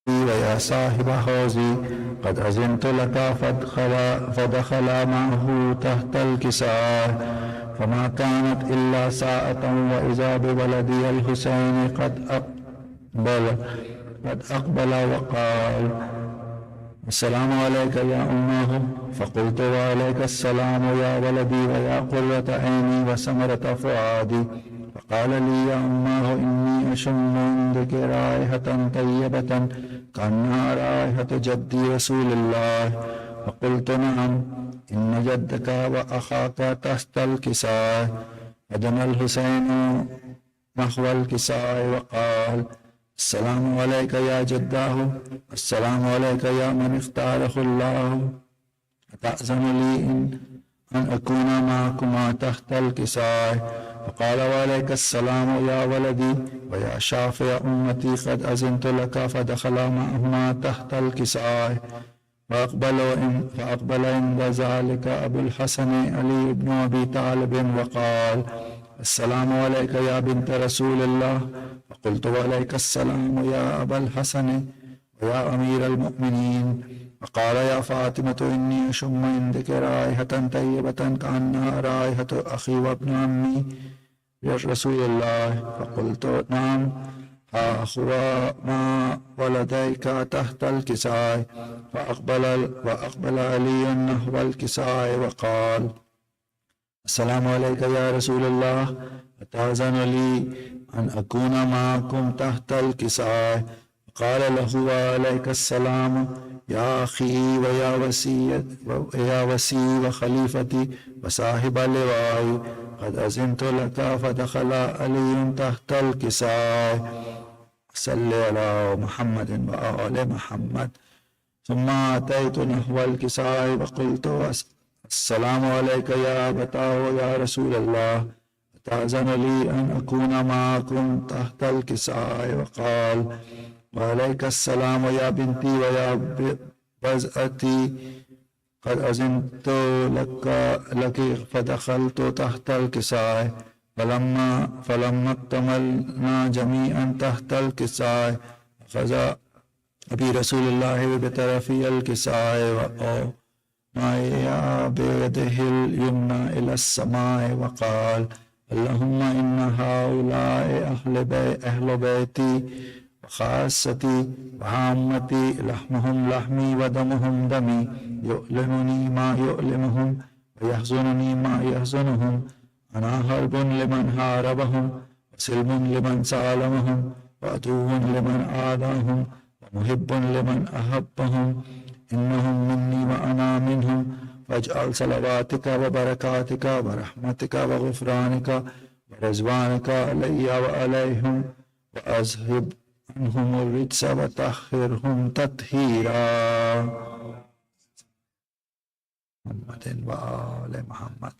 ويا صاحب حوزي قد أذنت لك فدخل معه تحت الكساء فما كانت إلا ساعة وإذا بولدي الحسين قد أقبل وقال السلام عليك يا أمه. فقلت وعليك السلام يا ولدي ويا قرة عيني وثمرة فؤادي. فقال لي يا أمه إني أشم عندك رائحة طيبة كأنها رائحة جدي رسول الله. فقلت نعم إن جدك وأخاك تحت الكساء. فدنا الحسين نحو الكساء وقال السلام عليك يا جداه. السلام عليك يا من اختاره الله. أتأذن لي أن أكون معكما تحت الكساء. فقال وعليك السلام يا ولدي ويا شافع أمتي قد أذنت لك. فدخل معهما تحت الكساء فأقبل عند ذلك أبو الحسن علي بن أبي طالب وقال السلام عليك يا بنت رسول الله. فقلت وعليك السلام يا أبا الحسن ويا أمير المؤمنين. فقال يا فاطمة إني أشم عندك رائحة طيبة كأنها رائحة أخي وابن عمي يا رسول الله. فقلت نعم ها هو ما ولديك تحت الكساء. وأقبل علي نحو الكساء وقال السلام عليك يا رسول الله. أتأذن لي أن أكون معكم تحت الكساء. قال له وعليك السلام يا أخي ويا وسي وخليفتي وصاحب اللواء قد أذنت لك. فدخل علي تحت الكساء. صل على محمد وآل محمد. ثم أتيت نحو الكساء وقلت السلام عليك يا أبتاه يا رسول الله. أتأذن لي أن أكون معكم تحت الكساء. وقال وعليك السلام يا بنتي ويا بزأتي قد أذنت لك. فدخلت تحت الكساء فلما اكتملنا جميعا تحت الكساء أخذ أبي رسول الله بطرفي الكساء وقام بيده اليمنى إلى السماء وقال اللهم إن هؤلاء أهل بيتي وخاصتي وعامتي لحمهم لحمي ودمهم دمي يؤلمني ما يؤلمهم ويحزنني ما يحزنهم. أنا حرب لمن حاربهم وسلم لمن سالمهم وعدو لمن عاداهم ومحب لمن أحبهم. إنهم مني وأنا منهم. فاجعل صلواتك وبركاتك ورحمتك وغفرانك ورضوانك علي وعليهم وأذهب عنهم الرجس وطهرهم تطهيرا. محمد وآل محمد.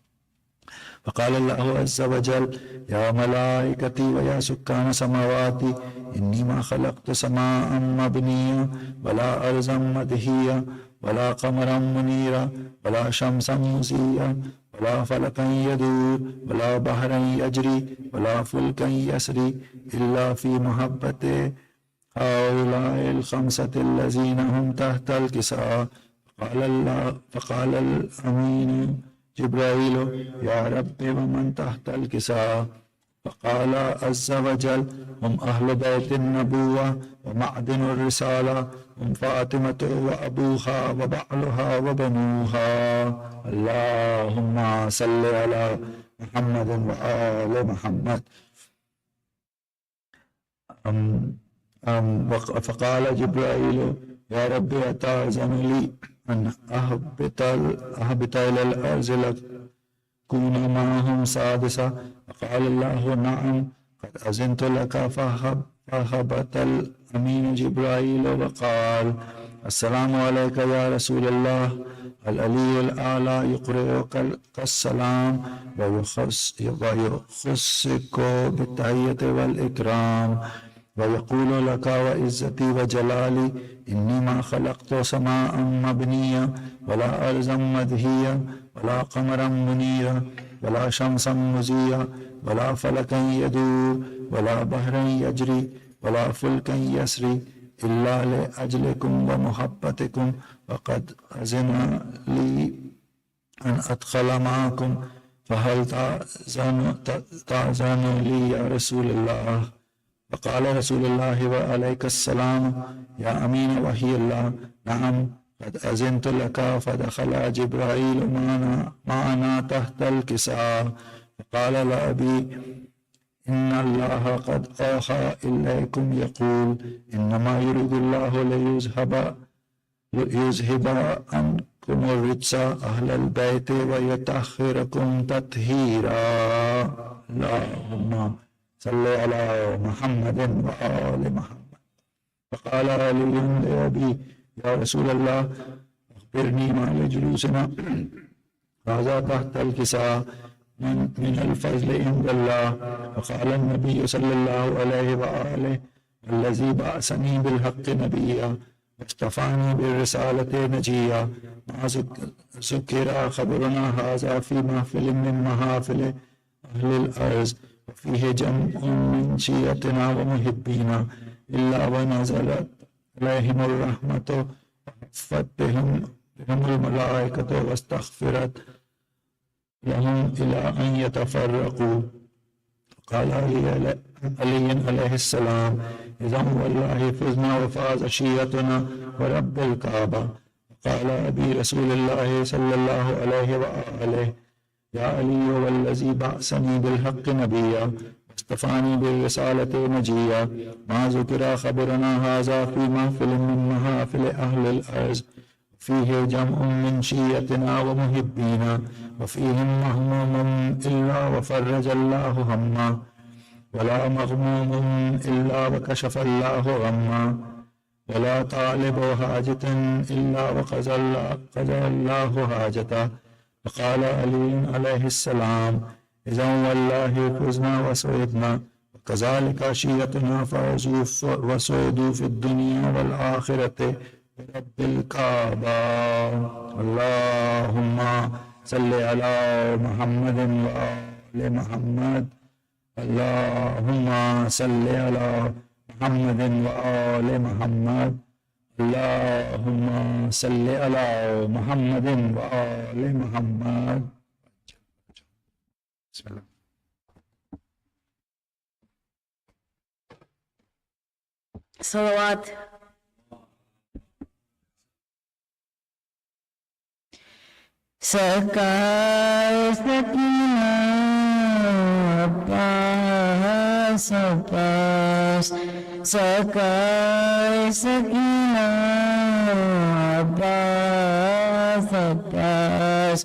فقال الله عز وجل يا ملائكتي ويا سكان سماواتي إني ما خلقت سماء مبنيا ولا أرضا مدهيا ولا قمرا منيرا ولا شمسا مزيا ولا فلكا يدور ولا بحرا يجري ولا فلكا يسري إلا في محبة هؤلاء الخمسة الذين هم تحت الكساء. فقال الأمين جبرائيل يا رب ومن تحت الكساء. فقال عز وجل هم أهل بيت النبوة ومعدن الرسالة. هم فاطمة وأبوها وبعلها وبنوها. اللهم صل على محمد وآل محمد. فقال جبرائيل يا رب أتأذن لي أن أهبط إلى الأرض لأكون معهم سادسا. فقال الله نعم قد أذنت لك. فهبط الأمين جبرائيل وقال السلام عليك يا رسول الله. العلي الأعلى يقرئك السلام ويخصك بالتحية والإكرام ويقول لك وعزتي وجلالي إني ما خلقت سماء مبنية ولا أرضا مدهية ولا قمرا منيرا ولا شمسا مزيا ولا فلكا يدور ولا بحرا يجري ولا فلكا يسري إلا لأجلكم ومحبتكم وقد أذن لي أن أدخل معكم فهل تأذن لي يا رسول الله؟ فقال رسول الله وعليك السلام يا أمين وحي الله نعم قد أذنت لك. فدخل جبرائيل معنا تحت الكساء فقال لأبي إن الله قد أوحى إليكم يقول إنما يريد الله ليذهب عنكم الرجس أهل البيت ويطهركم تطهيرا. اللهم صل على محمد وآل محمد. فقال علي لأبي يا رسول الله أخبرني ما لجلوسنا هذا تحت الكساء من الفضل عند الله. وقال النبي صلى الله عليه وآله الذي بعثني بالحق نبيا واصطفاني بالرسالة نجيا ما ذكر خبرنا هذا في محفل من محافل أهل الأرض وفيه جمع من شيعتنا ومحبينا إلا ونزلت عليهم الرحمة وحفت بهم الملائكة واستغفرت لهم إلى أن يتفرقوا. قال علي عليه السلام إذا والله فزنا وفاز شيعتنا ورب الكعبة. قال أبي رسول الله صلى الله عليه وآله يا علي والذي بعثني بالحق نبيا واصطفاني بالرسالة نجيا ما ذكر خبرنا هذا في محفل من محافل أهل الأرض فيه جمع من شيعتنا ومحبينا وفيهم مهموم إلا وفرج الله هما ولا مغموم إلا وكشف الله غما ولا طالب حاجة إلا وقضى الله حاجته. فقال علي عليه السلام إذا والله فزنا وسعدنا وكذلك شيعتنا فازوا وسعدوا في الدنيا والآخرة برب الكعبة. اللهم صل على محمد وآل محمد. اللهم صل على محمد وآل محمد. اللهم صل على محمد وآل محمد. بسم الله. صلوات. سکائے سکینہ عباس عباس سکائے سکینہ عباس عباس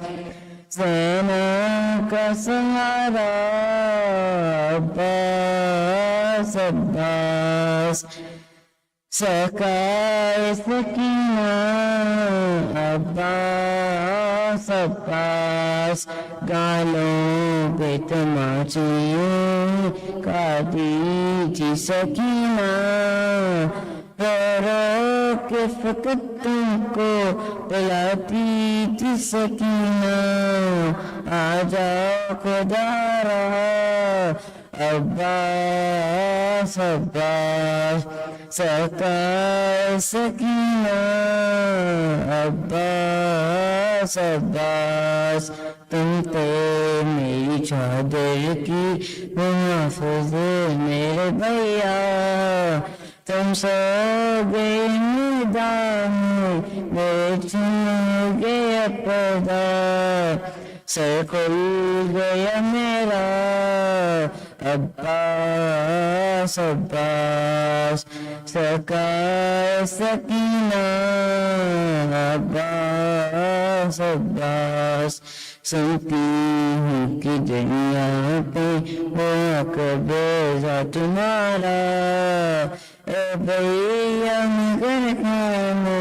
زینب کا سہارا عباس عباس سکائے سکینہ عباس عباس گالوں پہ تماچے کاٹی تھی سکینہ رو کے فقط تم کو بلاتی تھی سکینہ آ جاؤ خدا رہا عباس عباس سکائے سکینہ عباس عباس تم تو میری چادر کی محافظ میرے بھیا تم سو گئے میدان میرے چن گیا پردہ سر کھل گیا میرا عباس عباس سکائے سکینہ عباس عباس سنتی ہوں کہ دنیا پہ ہوا قبضہ تمہارا اے بھیا مگر کھانا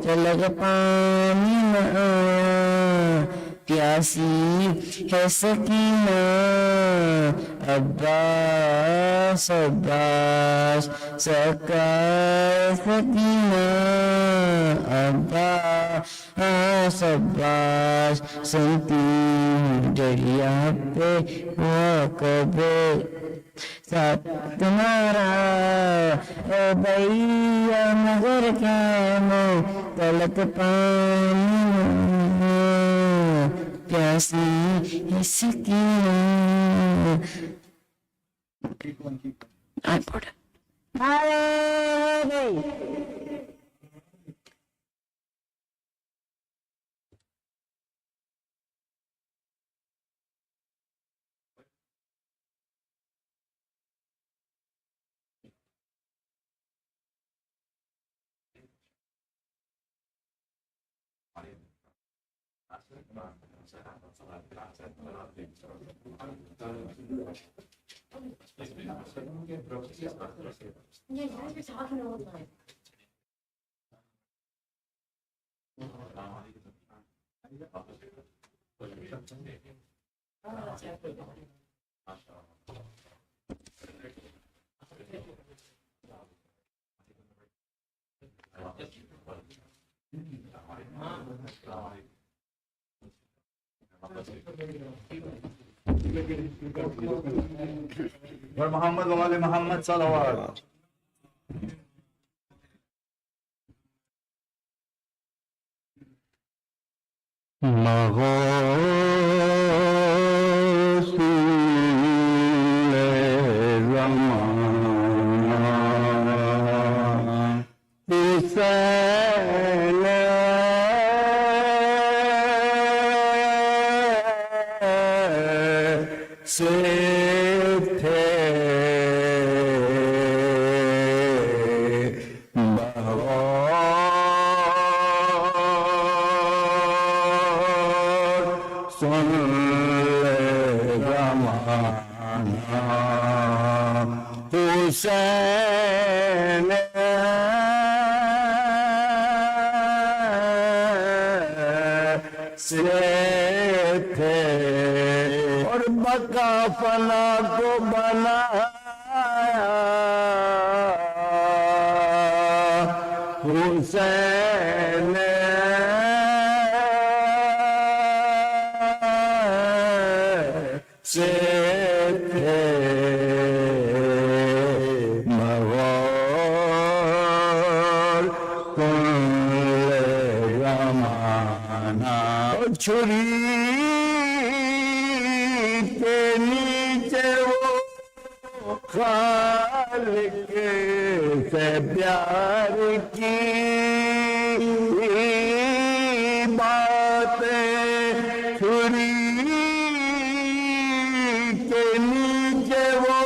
چلگ پانی نہ آیا پیاسی ہے سکینہ عباس عباس سکائے سکینہ عباس عباس سنتی ہوں دریا پہ ہوا قبضہ ساتھ تمہارا اے بھیا مگر کیا میں طلب پانی پیاسی اس کی محمد وآل محمد صلوات. اور بقا فنا کو بنایا حسین سے تھے مغول کل زمانہ. چھری کے نیچے وہ خالق سے پیار کی باتیں. چھری کے نیچے وہ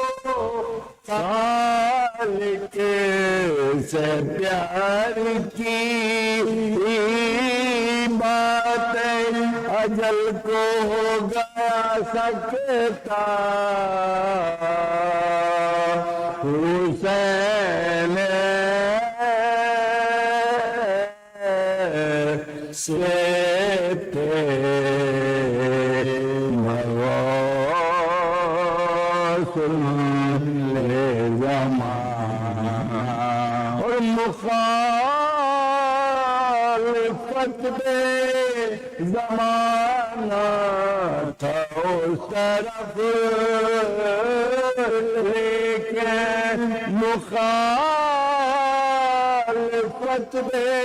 خالق سے پیار کی اجل کو ہو گیا سکتا حسین سے تھے مغول زمانہ. اور مخالفت میں زمانہ تھا اس طرف لیکن مخالفت میں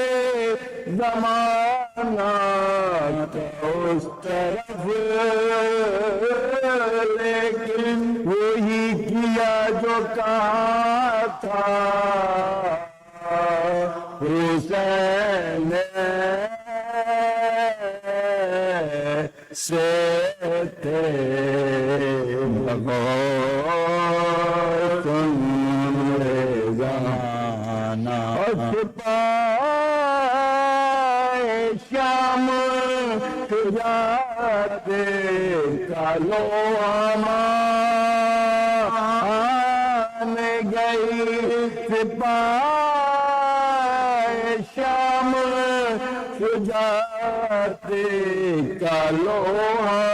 زمانہ تھا اس طرف لیکن وہی کیا جو کہا تھا حسین سے تھے مغول کل زمانہ. اور سپاہی شام تجارت کا لوہمان گئی. سپاہی شام تجارت کا لوہمان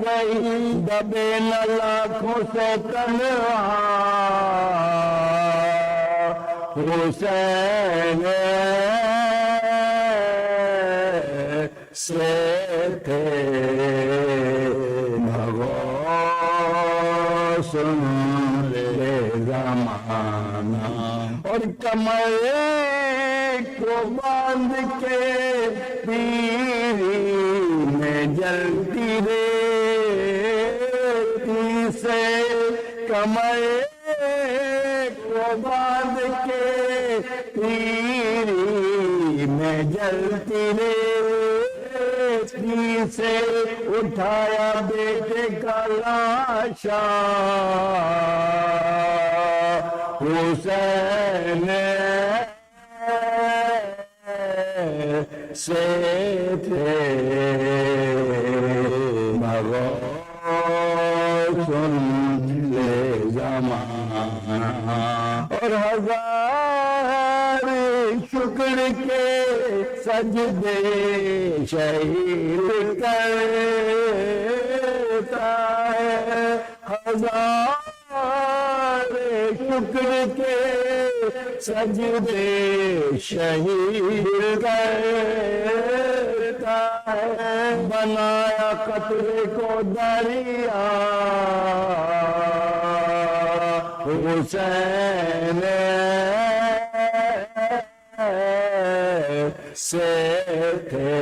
گئی. دبے نہ لاکھوں سے تنہا حسین سے تھے مغول سن لے زمانہ اور کمر کو باندھ کے پیری میں جلتی ریتی سے کمر کو باندھ کے پیری میں جلتی ریتی سے اٹھایا بیٹے کا لاشا حسین سے تھے مغور سن لے زمانہ اور ہزار شکر کے سجدے شہید کرتا ہے ہزار شکر کے سجدے شہید کرتا ہے بنایا قطرے کو دریا حسین سے تھے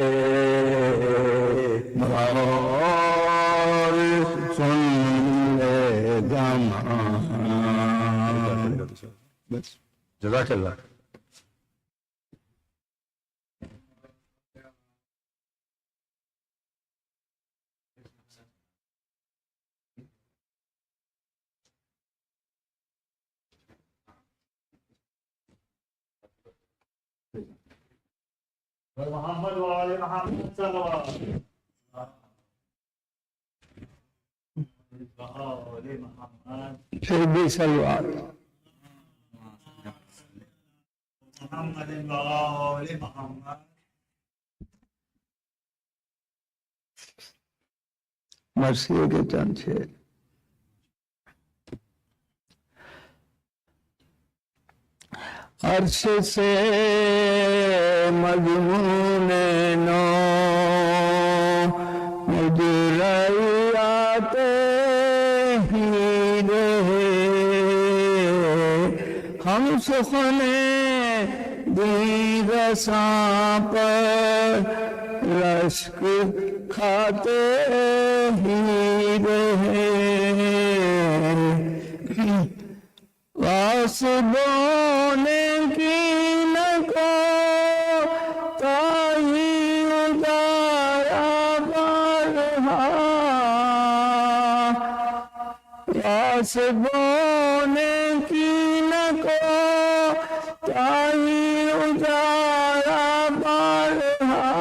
مغور سن لے زمانہ بس جزاک اللہ محمد وعلى محمد صلى الله عليه وسلم پھر بھی سلوات محمد وعلى محمد مرثیے کے چند شعر عرش سے مضمون نو مجرعیات ہی رہے ہم سخن دی رساں پر رشک کھاتے ہی رہے غاصبوں نے کی نہ کو تاہی ادارا بارہا غاصبوں نے کی نہ کو تاہی ادارا بارہا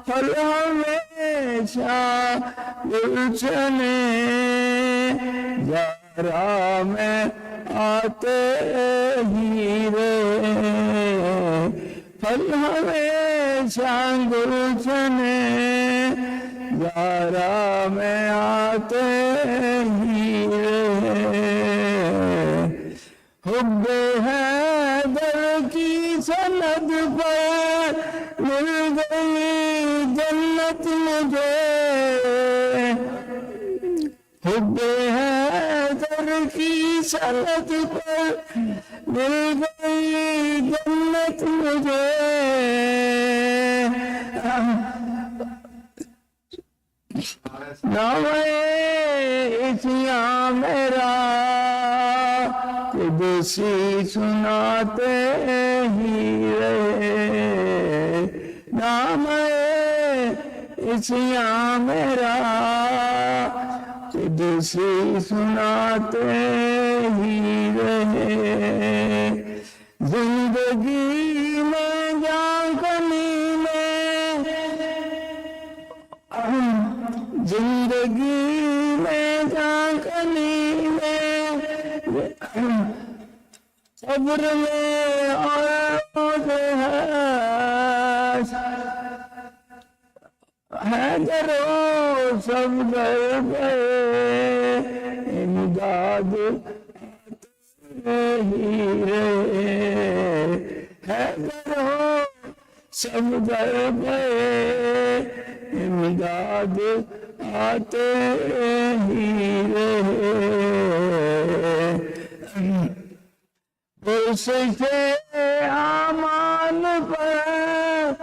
ہر ہمیشہ گلشنے جارا میں آتے ہی رہے پھل ہمیشہ گلشنے جارا میں آتے ہی رہے حب حیدر کی سند پر مل گئی جنت مجھے حب حیدر کی سند پر مل گئی جنت مجھے نام اسیاں میرا قدسی سناتے ہی رہے نام اسیاں میرا قدسی سناتے ہی رہے زندگی میں جان کنی میں زندگی میں جان کنی میں قبر میں اور حیدر سب در گئے امداد ہی رہے حیدر سب در گئے امداد آتے ہی رہے پرس سے اعمال پر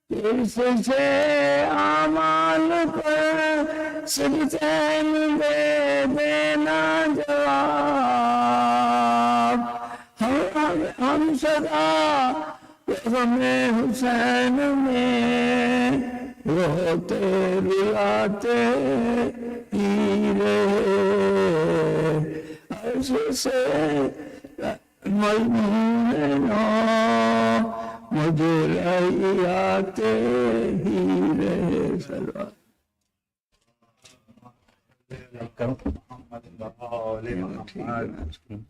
پرس سے اعمال پر سجدین دے دینا جواب ہم سدا ہمیں حسین میں روتے رلاتے ہی رہے عرش سے مجموعہ مجھے آتے ہی رہے سلوات محمد وآل محمد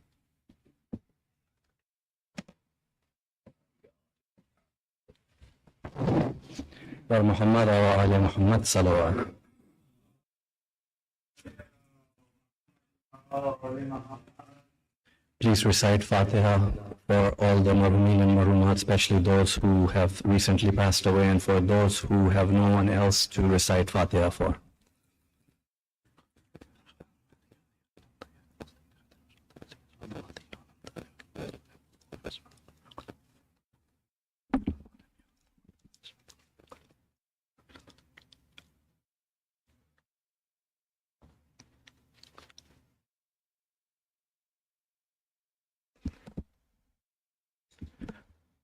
اور محمد و آل محمد صلوات. Please recite Fatiha for all the Marhumin and Marhumat, especially those who have recently passed away and for those who have no one else to recite Fatiha for.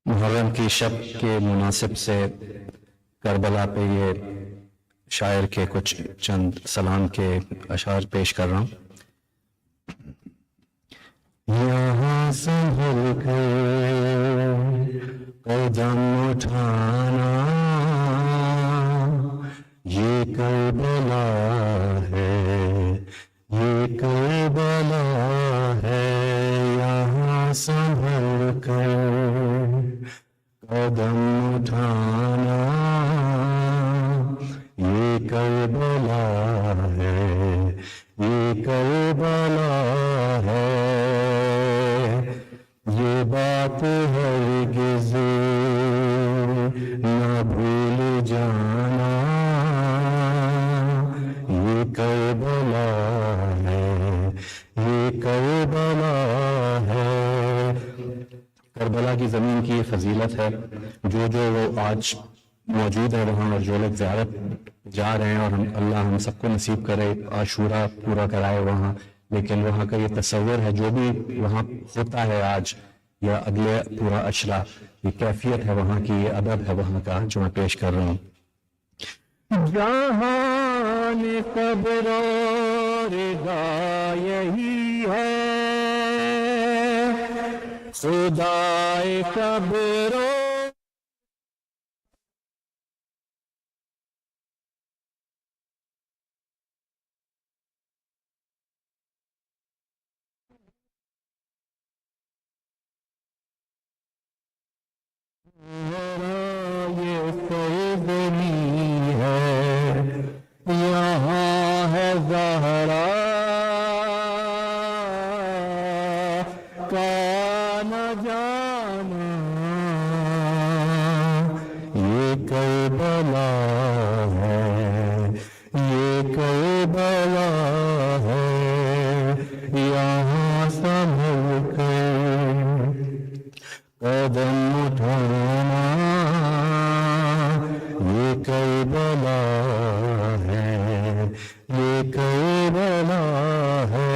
محرم کی شب کے مناسب سے کربلا پہ یہ شاعر کے کچھ چند سلام کے اشعار پیش کر رہا ہوں. یہاں سنبھل کر قدم اٹھانا یہ کربلا ہے یہ کربلا ہے. یہاں سنبھل کر قدم اٹھانا یہ کربلا ہے یہ کربلا ہے. یہ بات ہرگز نہ بھول جانا یہ کربلا ہے یہ کربلا ہے. کربلا کی زمین کی یہ فضیلت ہے. جو وہ آج موجود ہے وہاں اور جو لوگ زیارت جا رہے ہیں اور اللہ ہم سب کو نصیب کرے عاشورہ پورا کرائے وہاں. لیکن وہاں کا یہ تصور ہے جو بھی وہاں ہوتا ہے آج یا اگلے پورا اشرا یہ کیفیت ہے وہاں کی یہ ادب ہے وہاں کا جو میں پیش کر رہا ہوں. جہان قبر و رضا یہی ہے خدائے قبر و یہ قزوینی ہے یہاں ہے زہرا کا نہ جانا یہ کربلا ہے یہ کربلا ہے. یہاں سنبھل کر قدم اٹھانا یہ کربلا ہے یہ کربلا ہے.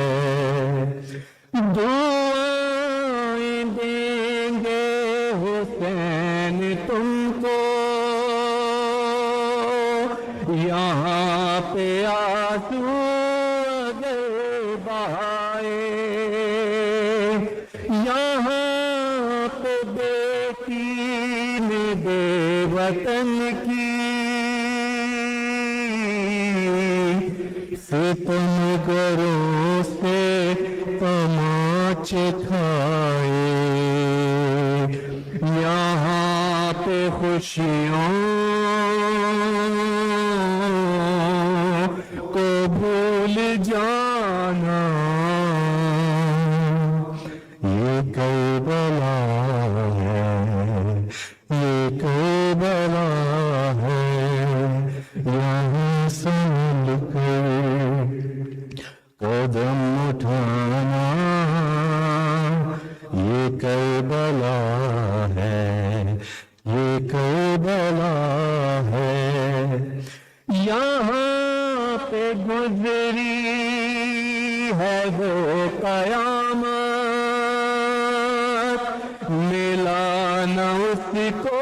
دعائیں دیں گے حسین تم کو یہاں پہ آنسو اگر بہائے یہاں پہ بیٹی نے بے وطن کی ستم گروں سے تماچے کھائے یہاں پہ خوشیوں کو بھول جانا یہ کربلا ہے یہ کربلا ہے. یہاں سن ساتھ ملا نہ اس کو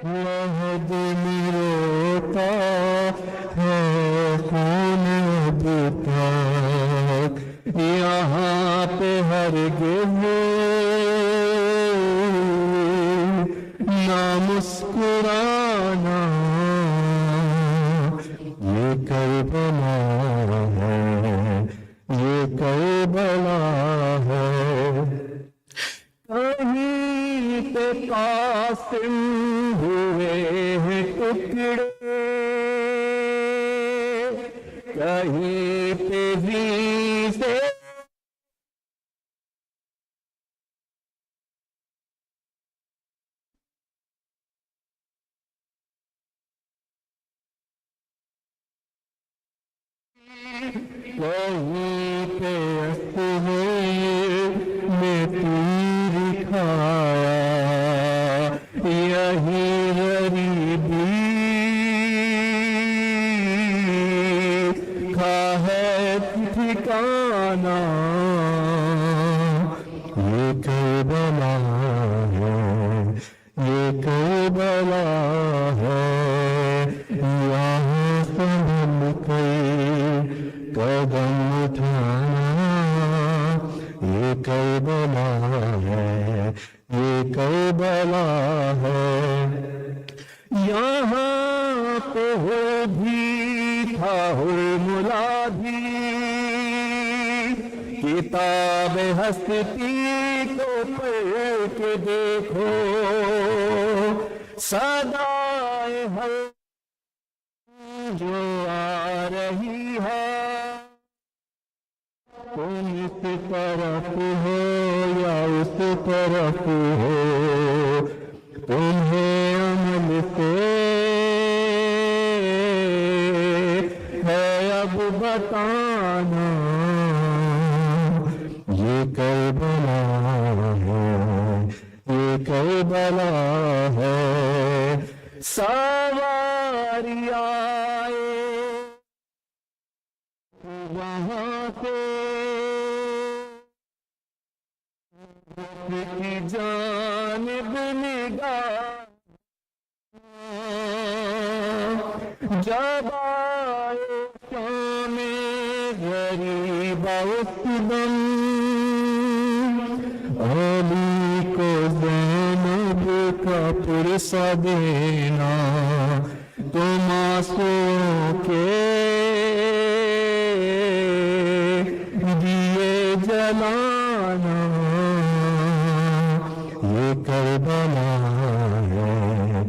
عہد میں روتا ہے خون اب تک یہاں پہ ہرگز نہ مسکرانا یہ کربلا ہے یہ کربلا ہے کہیں پہ قاسم ہوئے ہیں ٹکڑے کہیں پہ سے کہیں پہ میں تیر کھایا یہی غریبی کھا ہے ٹھکانا یہ کربلا ہے یہ کربلا ہے یہاں سنبھل کر قدم اٹھانا یہ کربلا ہے یہ کربلا ہے یہاں پہ ہو بھی تھا حرملا بھی کتاب ہستی کو پڑھ کے دیکھو صدائے حق جو آ رہی ہے تم اس طرف ہو یا اس طرف ہو تمہیں عمل سے ہے اب بتانا یہ کربلا ہے یہ کربلا ہے سواری آئے وہاں سے کی جانب نگاہ جب آئے شام غریب اس دم علی کو زینب کا پرسہ دینا تم آنسو کے دیے جلانا یہ کربلا ہے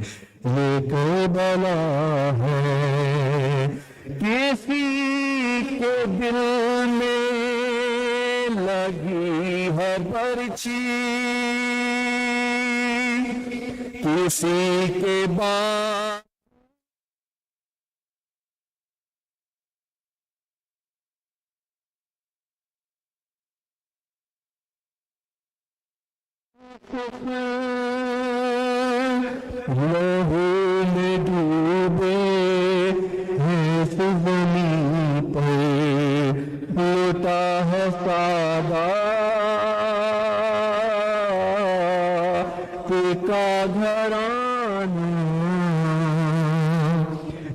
یہ کربلا ہے کسی کے دل میں لگی ہے برچی کسی کے بعد لہو میں ڈوبے ہیں اس زمین پر لوٹا ہے سادات کا گھرانہ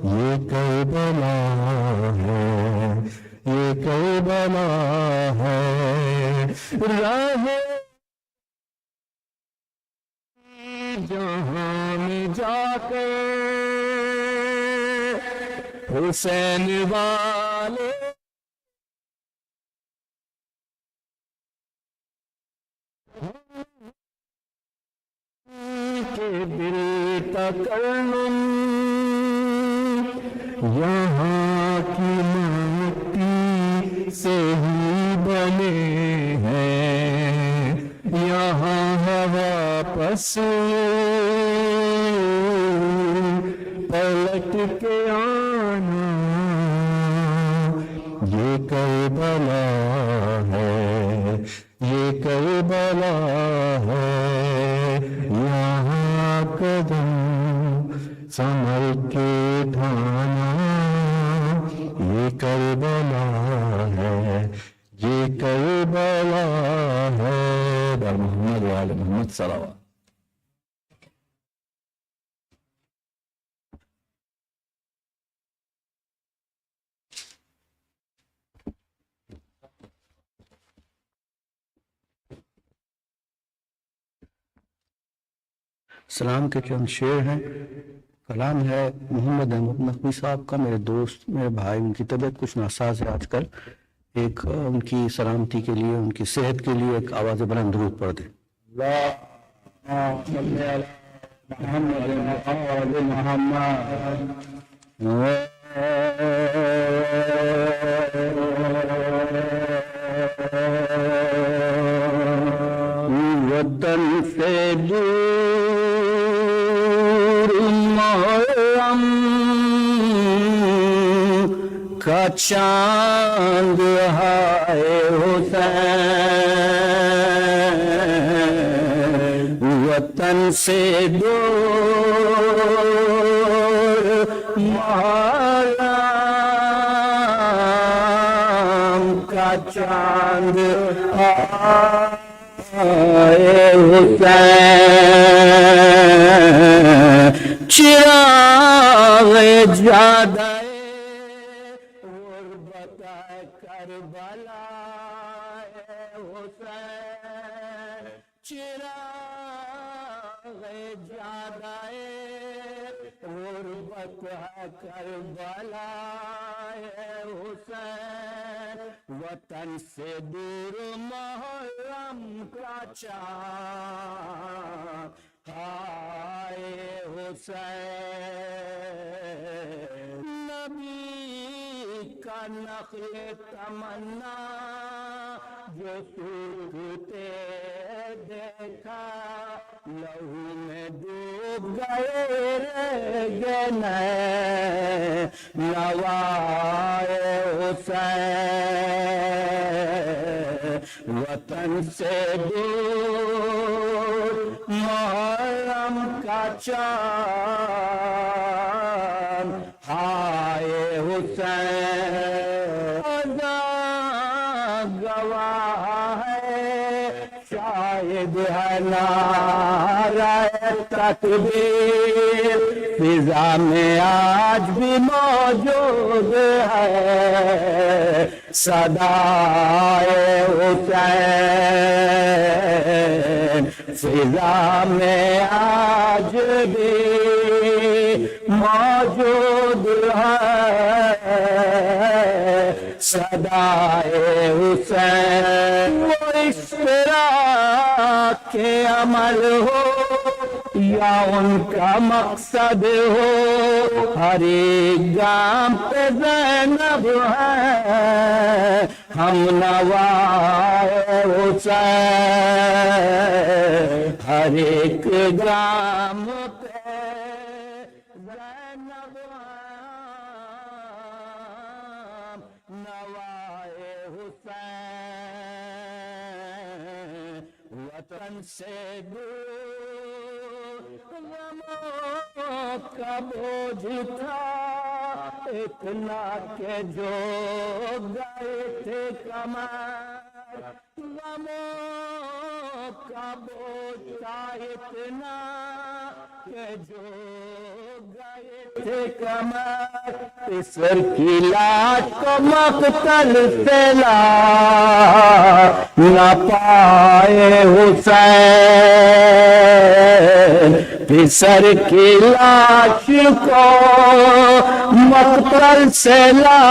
یہ کربلا ہے یہ کربلا ہے راہ جہاں میں جا کے حسین والے کے دل تکلم یہاں کی مٹی سے ہی بنے ہیں یہاں ہے واپس پلٹ کے آنا یہ کربلا ہے یہ کربلا کربلا ہے یہاں قدم سنبھل کے ڈھانا، یہ کربلا ہے، یہ کربلا ہے۔ در محمد و آل محمد صلوات۔ سلام کے چند شعر ہیں، کلام ہے محمد احمد نقوی صاحب کا، میرے دوست، میرے بھائی، ان کی طبیعت کچھ ناساز ہے آج کل، ایک ان کی سلامتی کے لیے، ان کی صحت کے لیے ایک آواز بلند درود پڑھ دیں۔ وطن سے دور محرم کا چاند ہے حسین، وطن سے دور محرم کا چاند حسین، چراغ جادہ غربت کربلا حسین، چراغ جادہ غربت کربلا حسین، وطن سے دور محرم کا چاند ہائے حسین، نبی کا نخل تمنا جو سوکھتے دیکھا، لہو میں ڈوب گئے رہ نوائے حسین، وطن سے دور محرم کا چاند ہائے حسین، گواہ ہے شاہد ہے نعرہ تکبیر، فضا میں آج بھی موجود ہے صدائے حسین، فضا میں آج بھی موجود ہے صدائے حسین، وہ اس طرح کے عمل ہو یا ان کا مقصد ہو، ہر ایک گام پہ زینب ہے ہم نوائے حسین، ہر ایک گام پہ زینب ہے نوائے حسین، وطن سے دور غموں کا بوجھ تھا اتنا کہ جو گئے تھے کمر، غموں کا بوجھ تھا اتنا کہ جو گئے تھے کمر، پسر کی لاش کو مقتل سے لا نہ پائے حسین، پسر کی لاش کو مقتل سے لا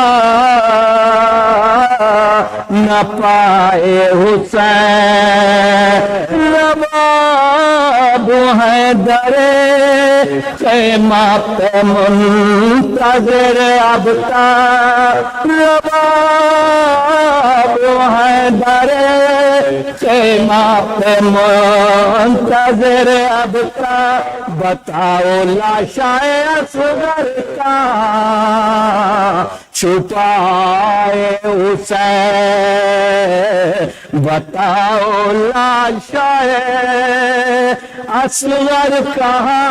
نہ پائے حسین، رباب ہیں درے خیمہ پہ منتظر اب تک، رباب ہیں درے خیمہ پہ منتظر اب تک، بتاؤ لاشائے اصغر کا چھپائے اسے بتاؤ لاشائے اصغر کہاں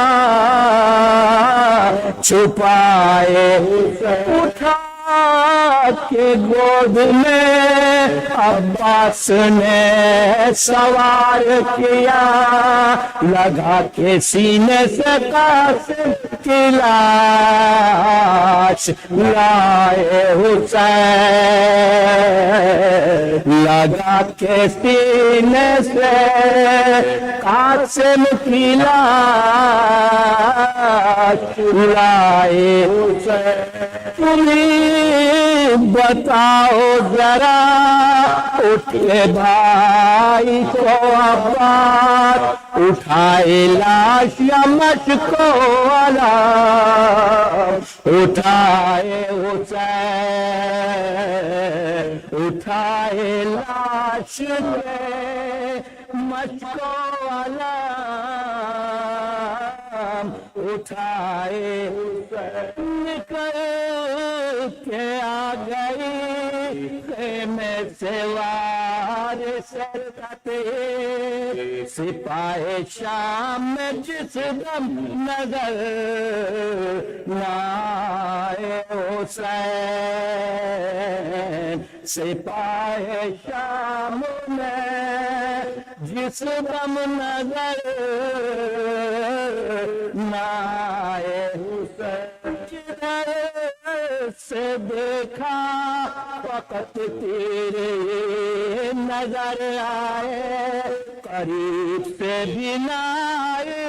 چھپائے اسے اٹھا کے گود میں عباس نے سوار کیا لگا کے سینے سے قاسم کی لاش لائے حسین لگا کے سینے سے قاسم کی لاش لائے حسین بتاؤ ذرا اٹھ کے بھائی کو عباس اٹھائے لاش یا مشکو علام اٹھائے حسین اٹھائے لاش کے مشکو علام اٹھائے حسین نکل کے آ گئی خیمے سے وارث سپاہ شام میں جس دم نظر نہ آئے حسین سپاہ شام میں جس دم نظر نہ آئے حسین جدھر سے دیکھا وقت تیرے نظر آئے قریب سے بھی نہ آئے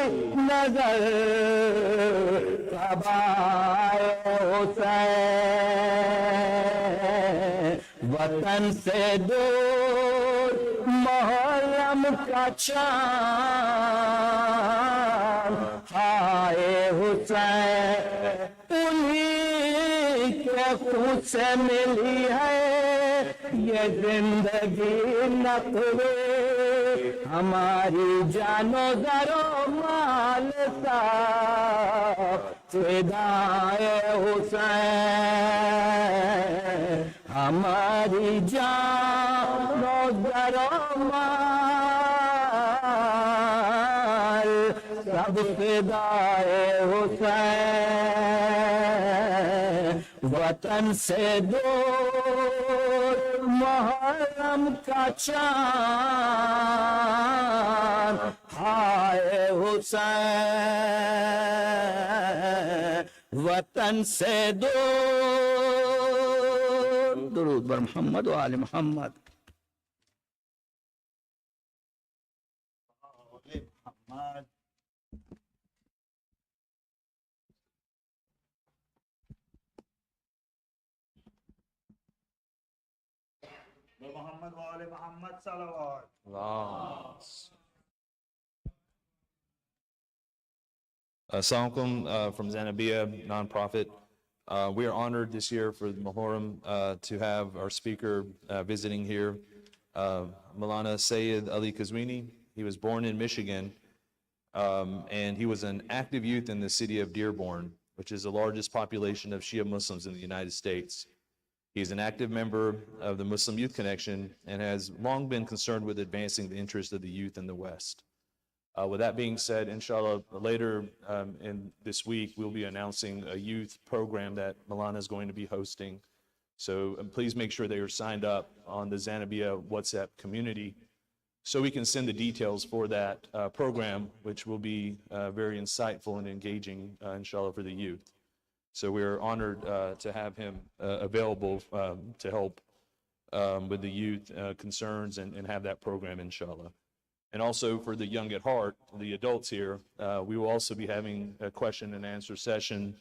نظر کب آئے حسین وطن سے دور محرم کا چاند آئے حسین انہی کے خون سے ملی ہے یہ زندگی نقوے ہماری جان و زر و مال سب فدائے حسین ہماری جان و زر و مال سب فدائے حسین وطن سے دور محرم کا چاند ہائے حسین وطن سے دور درود بر محمد و آل محمد محمد وآل محمد صلوات. Assalamu alaikum from Zanabia nonprofit. We are honored this year for the Muharram to have our speaker visiting here, Maulana Sayyid Ali Qazwini. He was born in Michigan, and he was an active youth in the city of Dearborn, which is the largest population of Shia Muslims in the United States. He's an active member of the Muslim Youth Connection and has long been concerned with advancing the interests of the youth in the West. With that being said, inshallah, later in this week, we'll be announcing a youth program that Maulana is going to be hosting. So please make sure that you're signed up on the Zanabia WhatsApp community so we can send the details for that program, which will be very insightful and engaging, inshallah, for the youth. So we're honored to have him available to help with the youth concerns and have that program, inshallah. And also for the young at heart, the adults here, we will also be having a question and answer session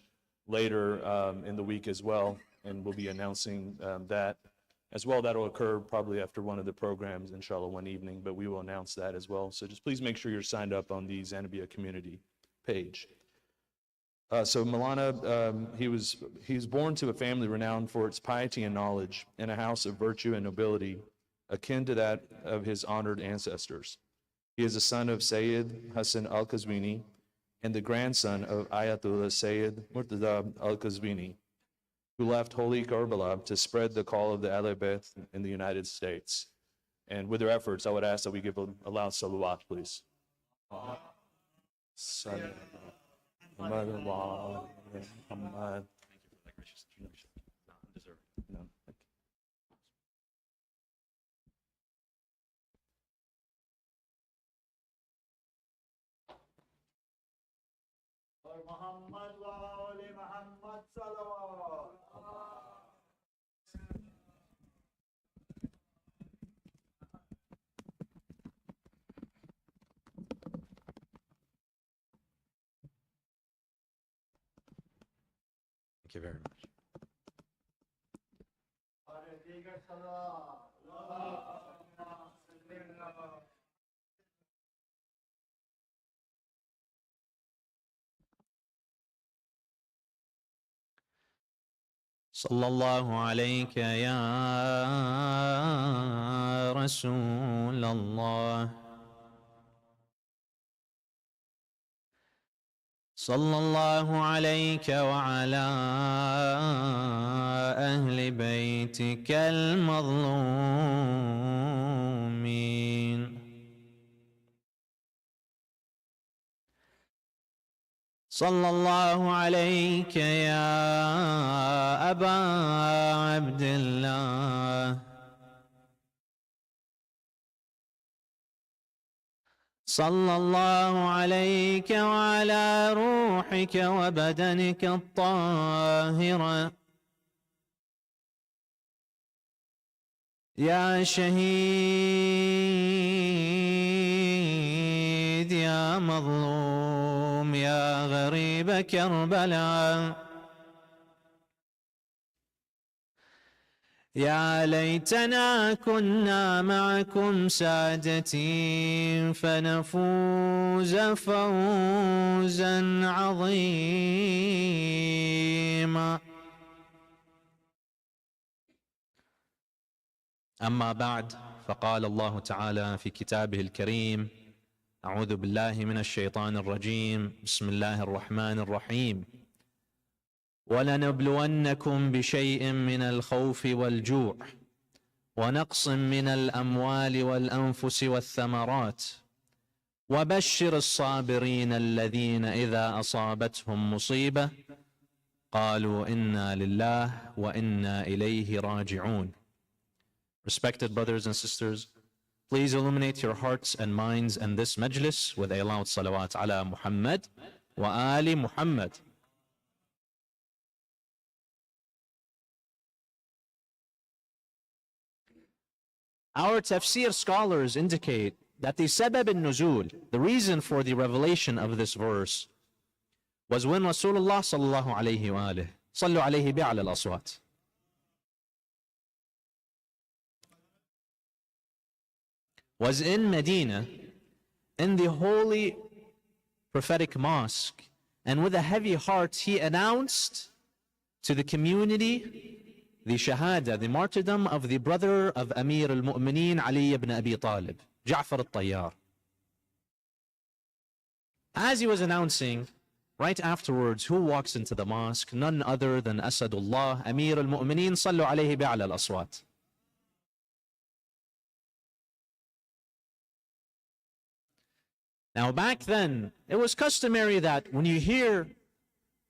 later in the week as well, and we'll be announcing that as well. That'll occur probably after one of the programs, inshallah, one evening, but we will announce that as well. So just please make sure you're signed up on the Zanabia community page. So Maulana, he's born to a family renowned for its piety and knowledge in a house of virtue and nobility akin to that of his honored ancestors. He is the son of Sayyid Hassan al-Qazwini and the grandson of Ayatollah Sayyid Murtaza al-Qazwini. who left holy Karbala to spread the call of the Ahl Bayt in the United States. And with their efforts, I would ask that we give a loud salawat, please. Muhammad. Muhammad wa ali Muhammad salawat. Thank you very much. صلى الله عليك يا رسول الله صلى الله عليك وعلى أهل بيتك المظلومين صلى الله عليك يا أبا عبد الله صلى الله عليك وعلى روحك وبدنك الطاهرة يا شهيد يا مظلوم يا غريب كربلاء يا ليتنا كنا معكم سادتي فنفوز فوزا عظيما أما بعد فقال الله تعالى في كتابه الكريم أعوذ بالله من الشيطان الرجيم بسم الله الرحمن الرحيم ولنبلونكم بشيء من الخوف والجوع ونقص من الأموال والأنفس والثمرات وبشر الصابرين الذين إذا أصابتهم مصيبة قالوا إنا لله وإنا إليه راجعون. Respected brothers and sisters, please illuminate your hearts and minds and this majlis with a loud salawat ala Muhammad wa ali Muhammad. Our tafsir scholars indicate that the sabab al-nuzul, the reason for the revelation of this verse, was when Rasulullah sallallahu alayhi wa alihi sallu alayhi bi'ala al-aswat. Was in Medina, in the holy prophetic mosque, and with a heavy heart he announced to the community the shahada, the martyrdom of the brother of Amir al-Mu'mineen Ali ibn Abi Talib, Ja'far al-Tayyar. As he was announcing, right afterwards, who walks into the mosque? None other than Asadullah, Amir al-Mu'mineen, sallu alayhi bi'ala al-aswat. Now back then, it was customary that when you hear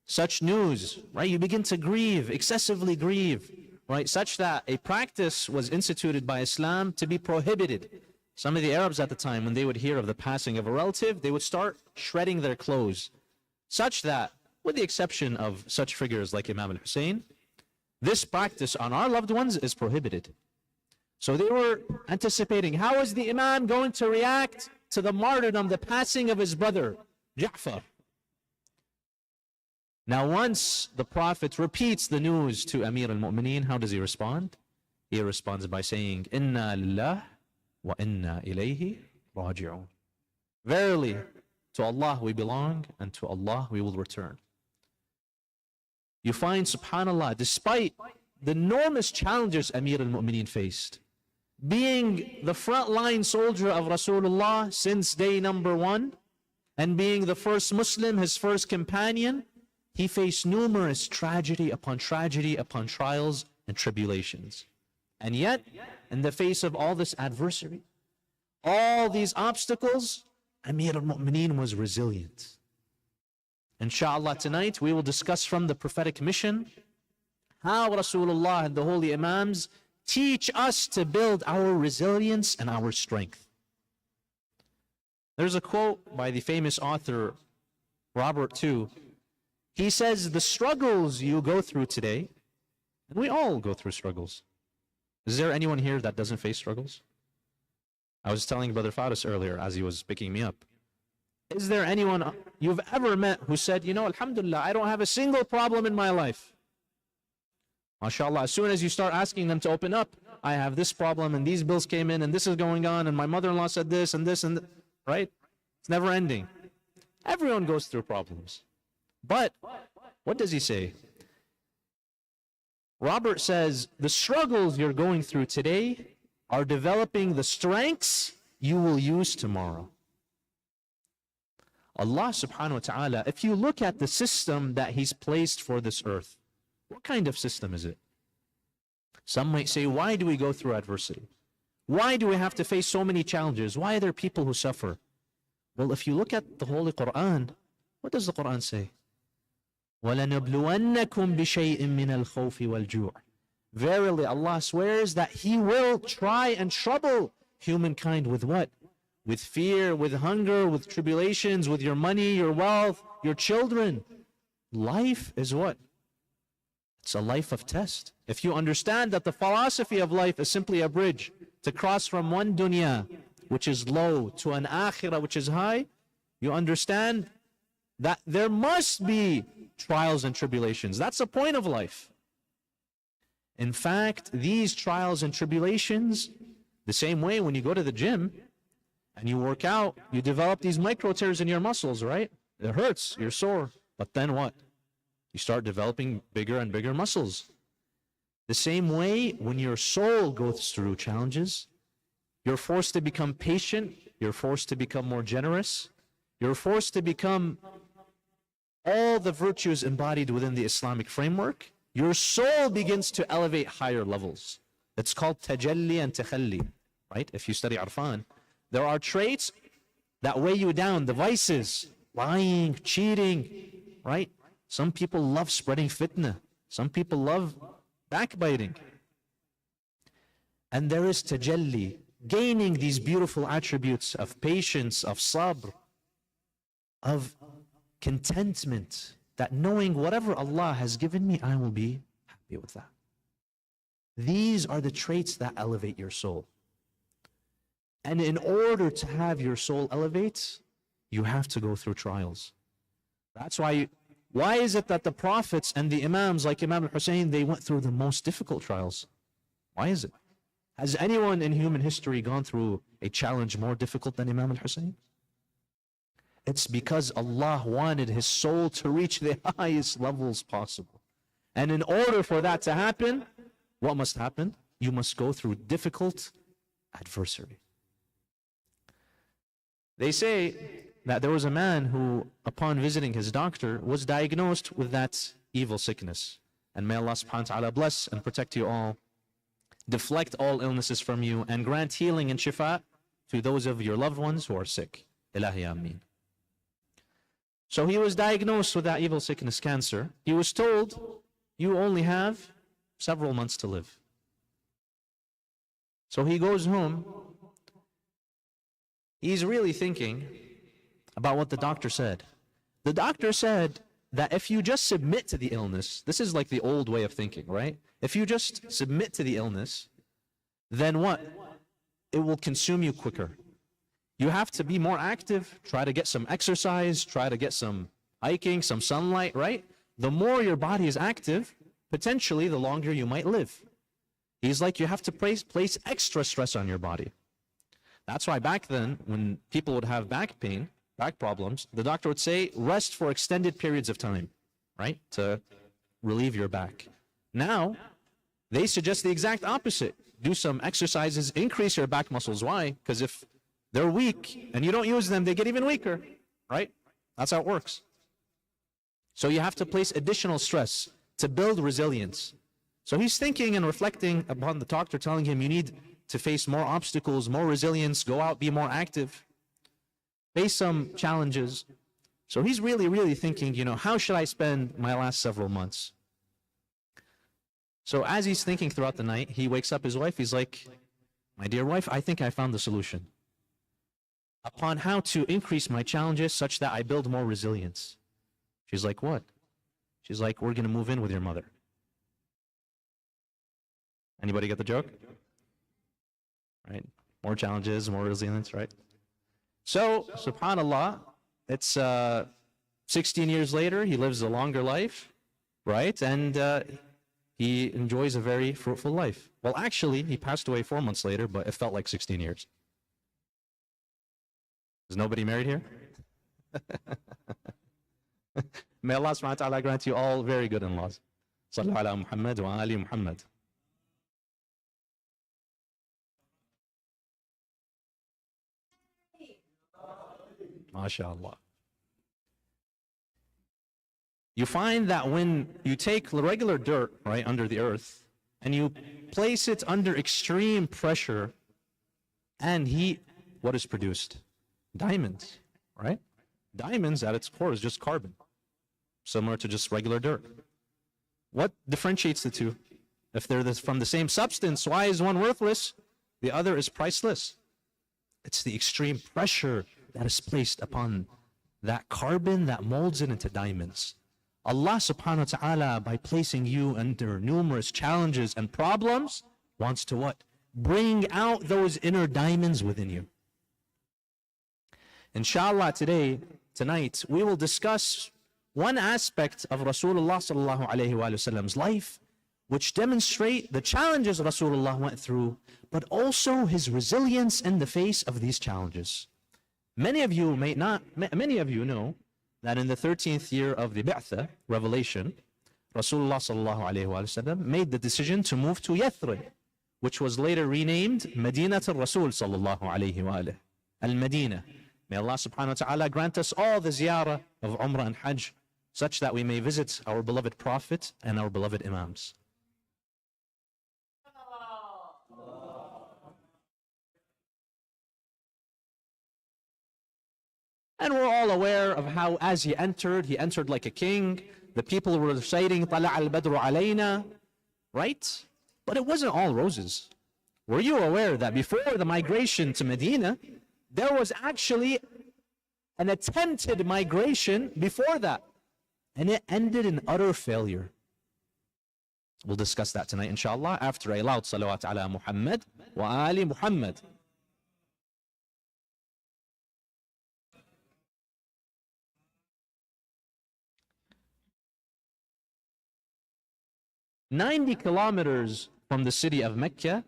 such news, right, you begin to grieve, excessively grieve, right, such that a practice was instituted by Islam to be prohibited. Some of the Arabs at the time, when they would hear of the passing of a relative, they would start shredding their clothes, such that, with the exception of such figures like Imam al-Hussein, this practice on our loved ones is prohibited. So they were anticipating, how is the Imam going to react to the martyrdom, the passing of his brother, Ja'far? Now once the Prophet repeats the news to Amir al-Mu'mineen, how does he respond? He responds by saying, Inna lillah wa inna ilayhi raji'un. Verily, to Allah we belong, and to Allah we will return. You find, subhanAllah, despite the enormous challenges Amir al-Mu'mineen faced, being the frontline soldier of Rasulullah since day number one, and being the first Muslim, his first companion, he faced numerous tragedy upon trials and tribulations. And yet, in the face of all this adversity, all these obstacles, Amir al-Mu'mineen was resilient. Inshallah, tonight we will discuss from the prophetic mission how Rasulullah and the holy Imams teach us to build our resilience and our strength. There's a quote by the famous author Robert II. He says, the struggles you go through today, and we all go through struggles. Is there anyone here that doesn't face struggles? I was telling Brother Faris earlier as he was picking me up. Is there anyone you've ever met who said, you know, alhamdulillah, I don't have a single problem in my life? MashaAllah, as soon as you start asking them to open up, I have this problem and these bills came in and this is going on and my mother-in-law said this and this and right? It's never ending. Everyone goes through problems. But what does he say? Robert says, the struggles you're going through today are developing the strengths you will use tomorrow. Allah subhanahu wa ta'ala, if you look at the system that He's placed for this earth, what kind of system is it? Some might say, why do we go through adversity? Why do we have to face so many challenges? Why are there people who suffer? Well, if you look at the Holy Quran, what does the Quran say? وَلَنَبْلُوَنَّكُمْ بِشَيْءٍ مِّنَ الْخَوْفِ وَالْجُوعِ. Verily, Allah swears that He will try and trouble humankind with what? With fear, with hunger, with tribulations, with your money, your wealth, your children. Life is what? It's a life of test. If you understand that the philosophy of life is simply a bridge to cross from one dunya, which is low, to an akhirah, which is high, you understand that there must be trials and tribulations. That's the point of life. In fact, these trials and tribulations, the same way when you go to the gym and you work out, you develop these micro tears in your muscles, right? It hurts, you're sore. But then what? You start developing bigger and bigger muscles. The same way when your soul goes through challenges, you're forced to become patient, you're forced to become more generous, you're forced to become all the virtues embodied within the Islamic framework. Your soul begins to elevate higher levels. It's called tajalli and takhalli, right? If you study Arfan, there are traits that weigh you down, the vices, lying, cheating, right? Some people love spreading fitna. Some people love backbiting. And there is tajalli, gaining these beautiful attributes of patience, of sabr, of contentment, that knowing whatever Allah has given me, I will be happy with that. These are the traits that elevate your soul. And in order to have your soul elevate, you have to go through trials. That's why is it that the prophets and the imams like Imam al-Hussein, they went through the most difficult trials? Why is it? Has anyone in human history gone through a challenge more difficult than Imam al-Hussein? It's because Allah wanted his soul to reach the highest levels possible. And in order for that to happen, what must happen? You must go through difficult adversity. They say that there was a man who, upon visiting his doctor, was diagnosed with that evil sickness. And may Allah subhanahu wa ta'ala bless and protect you all, deflect all illnesses from you, and grant healing and shifa to those of your loved ones who are sick. Ilahi ameen. So he was diagnosed with that evil sickness, cancer. He was told, you only have several months to live. So he goes home. He's really thinking about what the doctor said. The doctor said that if you just submit to the illness, this is like the old way of thinking, right? If you just submit to the illness, then what? It will consume you quicker. You have to be more active, try to get some exercise, try to get some hiking, some sunlight, right? The more your body is active, potentially the longer you might live. He's like, you have to place extra stress on your body. That's why back then, when people would have back pain, back problems, the doctor would say, rest for extended periods of time, right? To relieve your back. Now, they suggest the exact opposite. Do some exercises, increase your back muscles. Why? Because if they're weak and you don't use them, they get even weaker, right? That's how it works. So you have to place additional stress to build resilience. So he's thinking and reflecting upon the doctor telling him you need to face more obstacles, more resilience, go out, be more active, face some challenges. So he's really thinking, how should I spend my last several months? So as he's thinking throughout the night, he wakes up his wife. He's like, my dear wife, I think I found the solution upon how to increase my challenges such that I build more resilience. She's like, what? She's like, we're going to move in with your mother. Anybody get the joke? Right? More challenges, more resilience, right? So, subhanAllah, it's 16 years later, he lives a longer life, right? And he enjoys a very fruitful life. Well, actually, he passed away 4 months later, but it felt like 16 years. Is nobody married here? May Allah subhanahu wa ta'ala grant you all very good in-laws. Sallu ala Muhammad wa ali Muhammad. MashaAllah. You find that when you take regular dirt, right, under the earth, and you place it under extreme pressure and heat, what is produced? Diamonds, right? Diamonds at its core is just carbon, similar to just regular dirt. What differentiates the two? If they're from the same substance, why is one worthless? The other is priceless. It's the extreme pressure that is placed upon that carbon that molds it into diamonds. Allah subhanahu wa ta'ala, by placing you under numerous challenges and problems, wants to what? Bring out those inner diamonds within you. Inshallah, tonight, we will discuss one aspect of Rasulullah sallallahu alayhi wa sallam's life, which demonstrate the challenges Rasulullah went through, but also his resilience in the face of these challenges. Many of you know that in the 13th year of the Ba'tha, revelation, Rasulullah sallallahu alayhi wa sallam made the decision to move to Yathrib, which was later renamed Madinat al-Rasul sallallahu alayhi wa sallam, Al-Madinah. May Allah subhanahu wa ta'ala grant us all the ziyarah of Umrah and Hajj, such that we may visit our beloved Prophet and our beloved Imams. And we're all aware of how, as he entered like a king. The people were reciting, Tala al-Badru alayna, right? But it wasn't all roses. Were you aware that before the migration to Medina, there was actually an attempted migration before that, and it ended in utter failure? We'll discuss that tonight, inshallah, after a loud salawat ala Muhammad wa ali Muhammad. "90 kilometers from the city of Mecca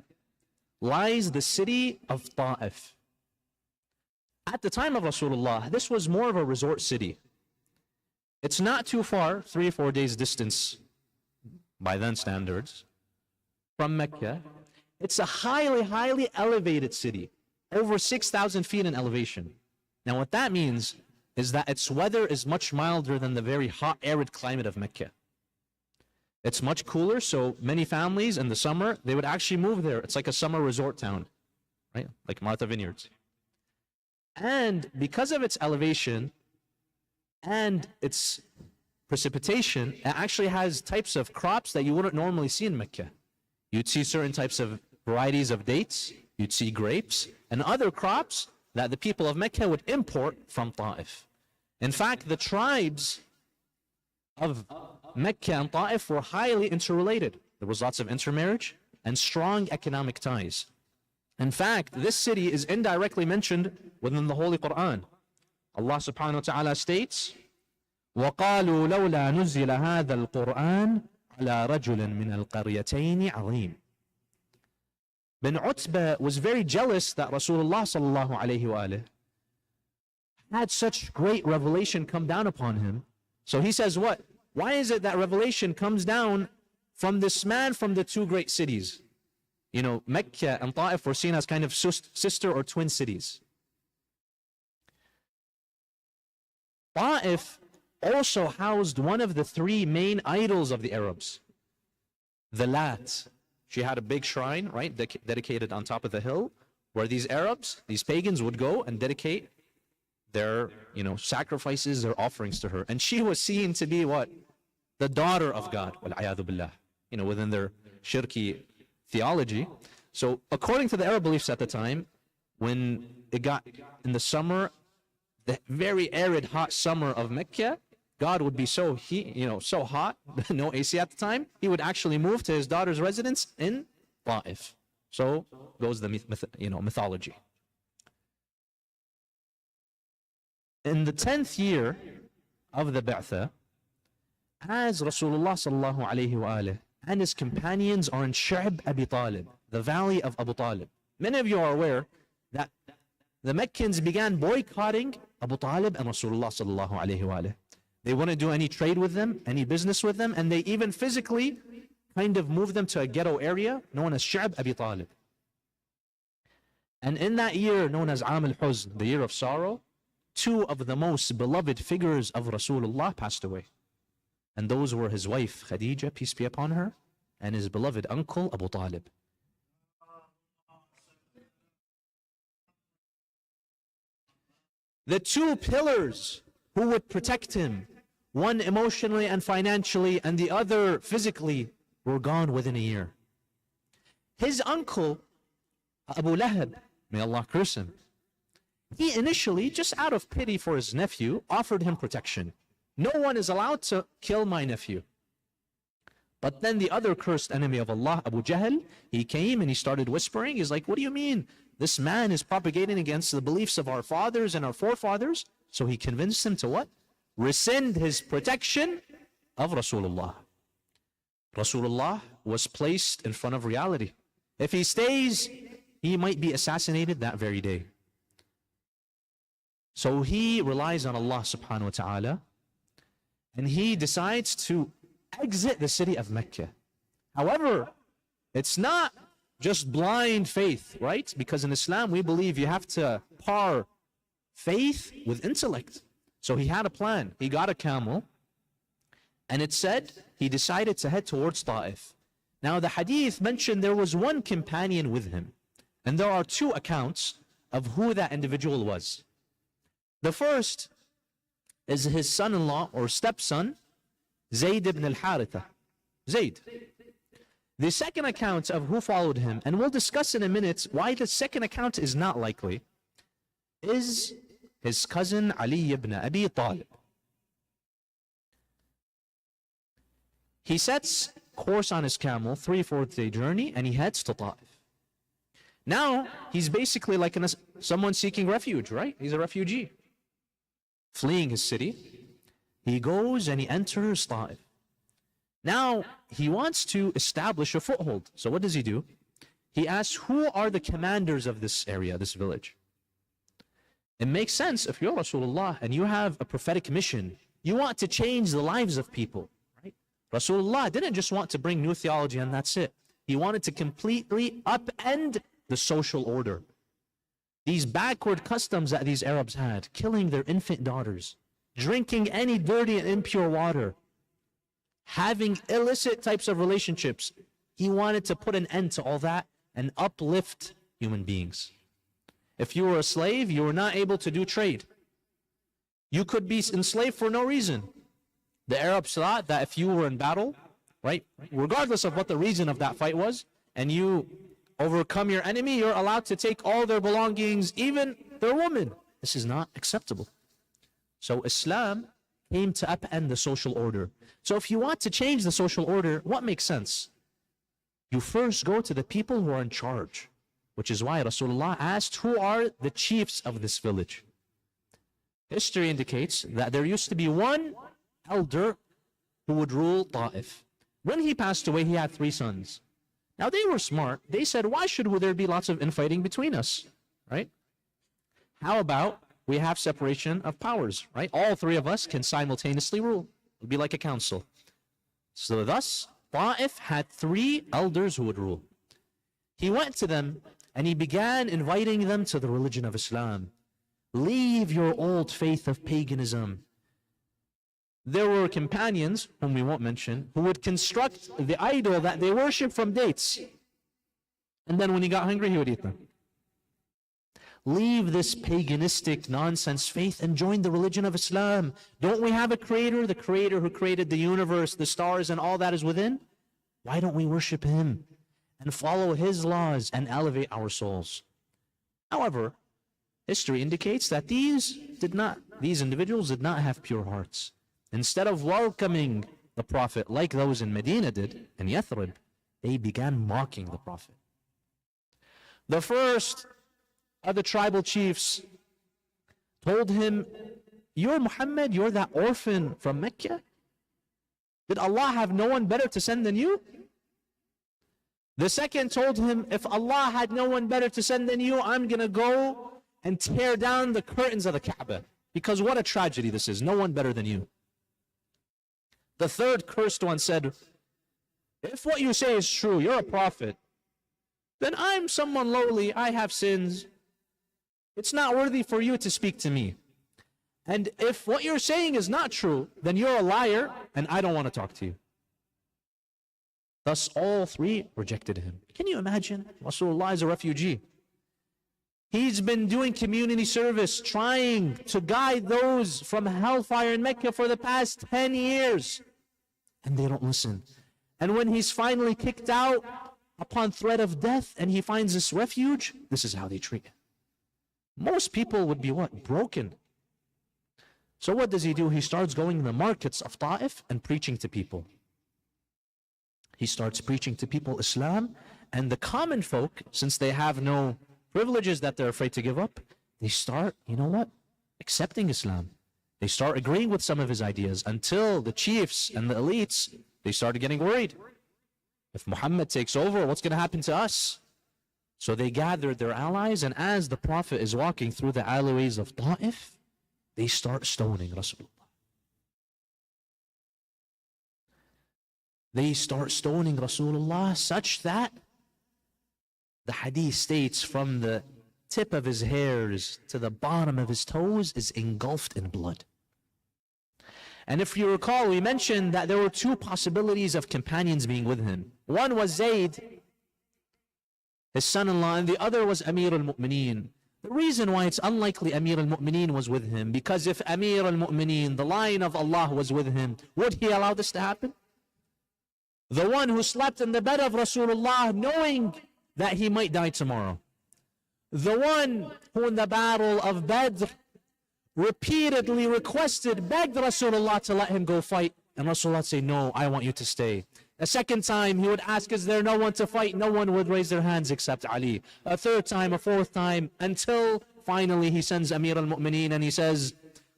lies the city of Ta'if. At the time of Rasulullah, this was more of a resort city. It's not too far, 3 or 4 days distance by then standards, from Mecca. It's a highly elevated city, over 6,000 feet in elevation. Now what that means is that its weather is much milder than the very hot, arid climate of Mecca. It's much cooler, so many families in the summer, they would actually move there. It's like a summer resort town, right? Like Martha Vineyards. And because of its elevation and its precipitation, it actually has types of crops that you wouldn't normally see in Mecca. You'd see certain types of varieties of dates, you'd see grapes, and other crops that the people of Mecca would import from Ta'if. In fact, the tribes of Mecca and Ta'if were highly interrelated. There was lots of intermarriage and strong economic ties. In fact, this city is indirectly mentioned within the Holy Quran. Allah subhanahu wa ta'ala states, وَقَالُوا لَوْلَا نُزِّلَ هَذَا الْقُرْآنِ عَلَى رَجُلٍ مِنَ الْقَرْيَتَيْنِ عَظِيمٍ. Bin Utbah was very jealous that Rasulullah sallallahu alayhi wa had such great revelation come down upon him. So he says, what? Why is it that revelation comes down from this man from the two great cities? You know, Mecca and Ta'if were seen as kind of sister or twin cities. Ta'if also housed one of the three main idols of the Arabs, the Lat. She had a big shrine, right, dedicated on top of the hill, where these Arabs, these pagans, would go and dedicate their, sacrifices, their offerings to her. And she was seen to be what? The daughter of God, wal-'ayadhu billah, within their shirki theology. So according to the Arab beliefs at the time, when it got in the summer, the very arid, hot summer of Mecca, God would be so so hot, no AC at the time, he would actually move to his daughter's residence in Ta'if. So goes the mythology. In the 10th year of the Ba'tha, as Rasulullah sallallahu alayhi wa and his companions are in Sha'b Abi Talib, the valley of Abu Talib. Many of you are aware that the Meccans began boycotting Abu Talib and Rasulullah sallallahu alayhi wa. They wouldn't do any trade with them, any business with them, and they even physically kind of moved them to a ghetto area known as Sha'b Abi Talib. And in that year known as Am al-Huzn, the year of sorrow, two of the most beloved figures of Rasulullah passed away. And those were his wife Khadija, peace be upon her, and his beloved uncle Abu Talib. The two pillars who would protect him, one emotionally and financially, and the other physically, were gone within a year. His uncle, Abu Lahab, may Allah curse him, he initially, just out of pity for his nephew, offered him protection. No one is allowed to kill my nephew. But then the other cursed enemy of Allah, Abu Jahl, he came and he started whispering. He's like, what do you mean? This man is propagating against the beliefs of our fathers and our forefathers. So he convinced him to what? Rescind his protection of Rasulullah. Rasulullah was placed in front of reality. If he stays, he might be assassinated that very day. So he relies on Allah subhanahu wa ta'ala, and he decides to exit the city of Mecca. However, it's not just blind faith, right? Because in Islam, we believe you have to par faith with intellect. So he had a plan. He got a camel, and it said he decided to head towards Ta'if. Now the hadith mentioned there was one companion with him, and there are two accounts of who that individual was. The first is his son-in-law or stepson, Zayd ibn al-Haritha. Zayd. The second account of who followed him, and we'll discuss in a minute why the second account is not likely, is his cousin Ali ibn Abi Talib. He sets course on his camel, 3/4 day journey, and he heads to Ta'if. Now, he's basically like someone seeking refuge, right? He's a refugee, fleeing his city. He goes and he enters Ta'if. Now, he wants to establish a foothold. So what does he do? He asks, who are the commanders of this area, this village? It makes sense if you're Rasulullah and you have a prophetic mission. You want to change the lives of people, right? Rasulullah didn't just want to bring new theology and that's it. He wanted to completely upend the social order. These backward customs that these Arabs had, killing their infant daughters, drinking any dirty and impure water, having illicit types of relationships. He wanted to put an end to all that and uplift human beings. If you were a slave, you were not able to do trade. You could be enslaved for no reason. The Arabs thought that if you were in battle, right, regardless of what the reason of that fight was, and you overcome your enemy, you're allowed to take all their belongings, even their women. This is not acceptable. So Islam came to upend the social order. So if you want to change the social order, what makes sense? You first go to the people who are in charge, which is why Rasulullah asked, who are the chiefs of this village? History indicates that there used to be one elder who would rule Ta'if. When he passed away, he had 3 sons. Now they were smart. They said, why should there be lots of infighting between us, right? How about we have separation of powers, right? All 3 of us can simultaneously rule. It'll be like a council. So thus, Ta'if had 3 elders who would rule. He went to them and he began inviting them to the religion of Islam. Leave your old faith of paganism. there were companions, whom we won't mention, who would construct the idol that they worship from dates. And then when he got hungry, he would eat them. Leave this paganistic nonsense faith and join the religion of Islam. Don't we have a creator? The creator who created the universe, the stars, and all that is within? Why don't we worship him and follow his laws and elevate our souls? However, history indicates that these individuals did not have pure hearts. Instead of welcoming the Prophet like those in Medina did, in Yathrib, they began mocking the Prophet. The first of the tribal chiefs told him, "You're Muhammad, you're that orphan from Mecca? Did Allah have no one better to send than you?" The second told him, "If Allah had no one better to send than you, I'm going to go and tear down the curtains of the Kaaba. Because what a tragedy this is, no one better than you." The third cursed one said, "If what you say is true, you're a prophet, then I'm someone lowly, I have sins. It's not worthy for you to speak to me. And if what you're saying is not true, then you're a liar, and I don't want to talk to you." Thus, all three rejected him. Can you imagine? Rasulullah is a refugee. He's been doing community service, trying to guide those from hellfire in Mecca for the past 10 years. And they don't listen. And when he's finally kicked out upon threat of death and he finds this refuge, this is how they treat him. Most people would be what? Broken. So what does he do? He starts going in the markets of Ta'if and preaching to people. He starts preaching to people Islam, and the common folk, since they have no privileges that they're afraid to give up, they start, accepting Islam. They start agreeing with some of his ideas until the chiefs and the elites, they started getting worried. If Muhammad takes over, what's going to happen to us? So they gathered their allies, and as the Prophet is walking through the alleyways of Ta'if, they start stoning Rasulullah. They start stoning Rasulullah such that the hadith states from the tip of his hairs to the bottom of his toes is engulfed in blood. And if you recall, we mentioned that there were two possibilities of companions being with him. One was Zayd, his son-in-law, and the other was Amir al-Mu'mineen. The reason why it's unlikely Amir al-Mu'mineen was with him, because if Amir al-Mu'mineen, the Lion of Allah, was with him, would he allow this to happen? The one who slept in the bed of Rasulullah knowing that he might die tomorrow. The one who in the battle of Badr repeatedly begged Rasulullah to let him go fight, and Rasulullah would say, "No, I want you to stay." A second time, he would ask, "Is there no one to fight?" No one would raise their hands except Ali. A third time, a fourth time, until finally he sends Amir al-Mu'mineen and he says,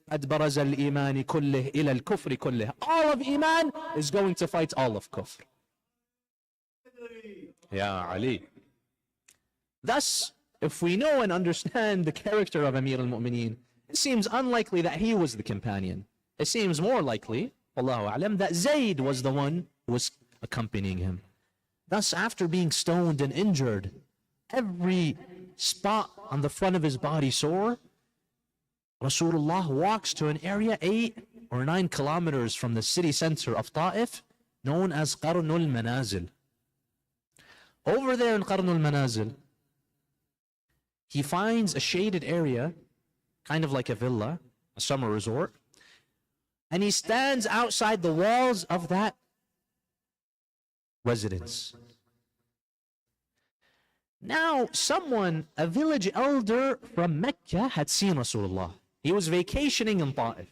قَدْ بَرَزَ الْإِيمَانِ كُلِّهِ إِلَى الْكُفْرِ كُلِّهِ. All of Iman is going to fight all of Kufr. Ya Ali. Thus, if we know and understand the character of Amir al-Mu'mineen, it seems unlikely that he was the companion. It seems more likely, Wallahu a'lam, that Zayd was the one who was accompanying him. Thus, after being stoned and injured, every spot on the front of his body sore, Rasulullah walks to an area 8 or 9 kilometers from the city center of Ta'if, known as Qarnul Manazil. Over there in Qarnul Manazil, he finds a shaded area, kind of like a villa, a summer resort, and he stands outside the walls of that residence. Now, a village elder from Mecca had seen Rasulullah. He was vacationing in Ta'if.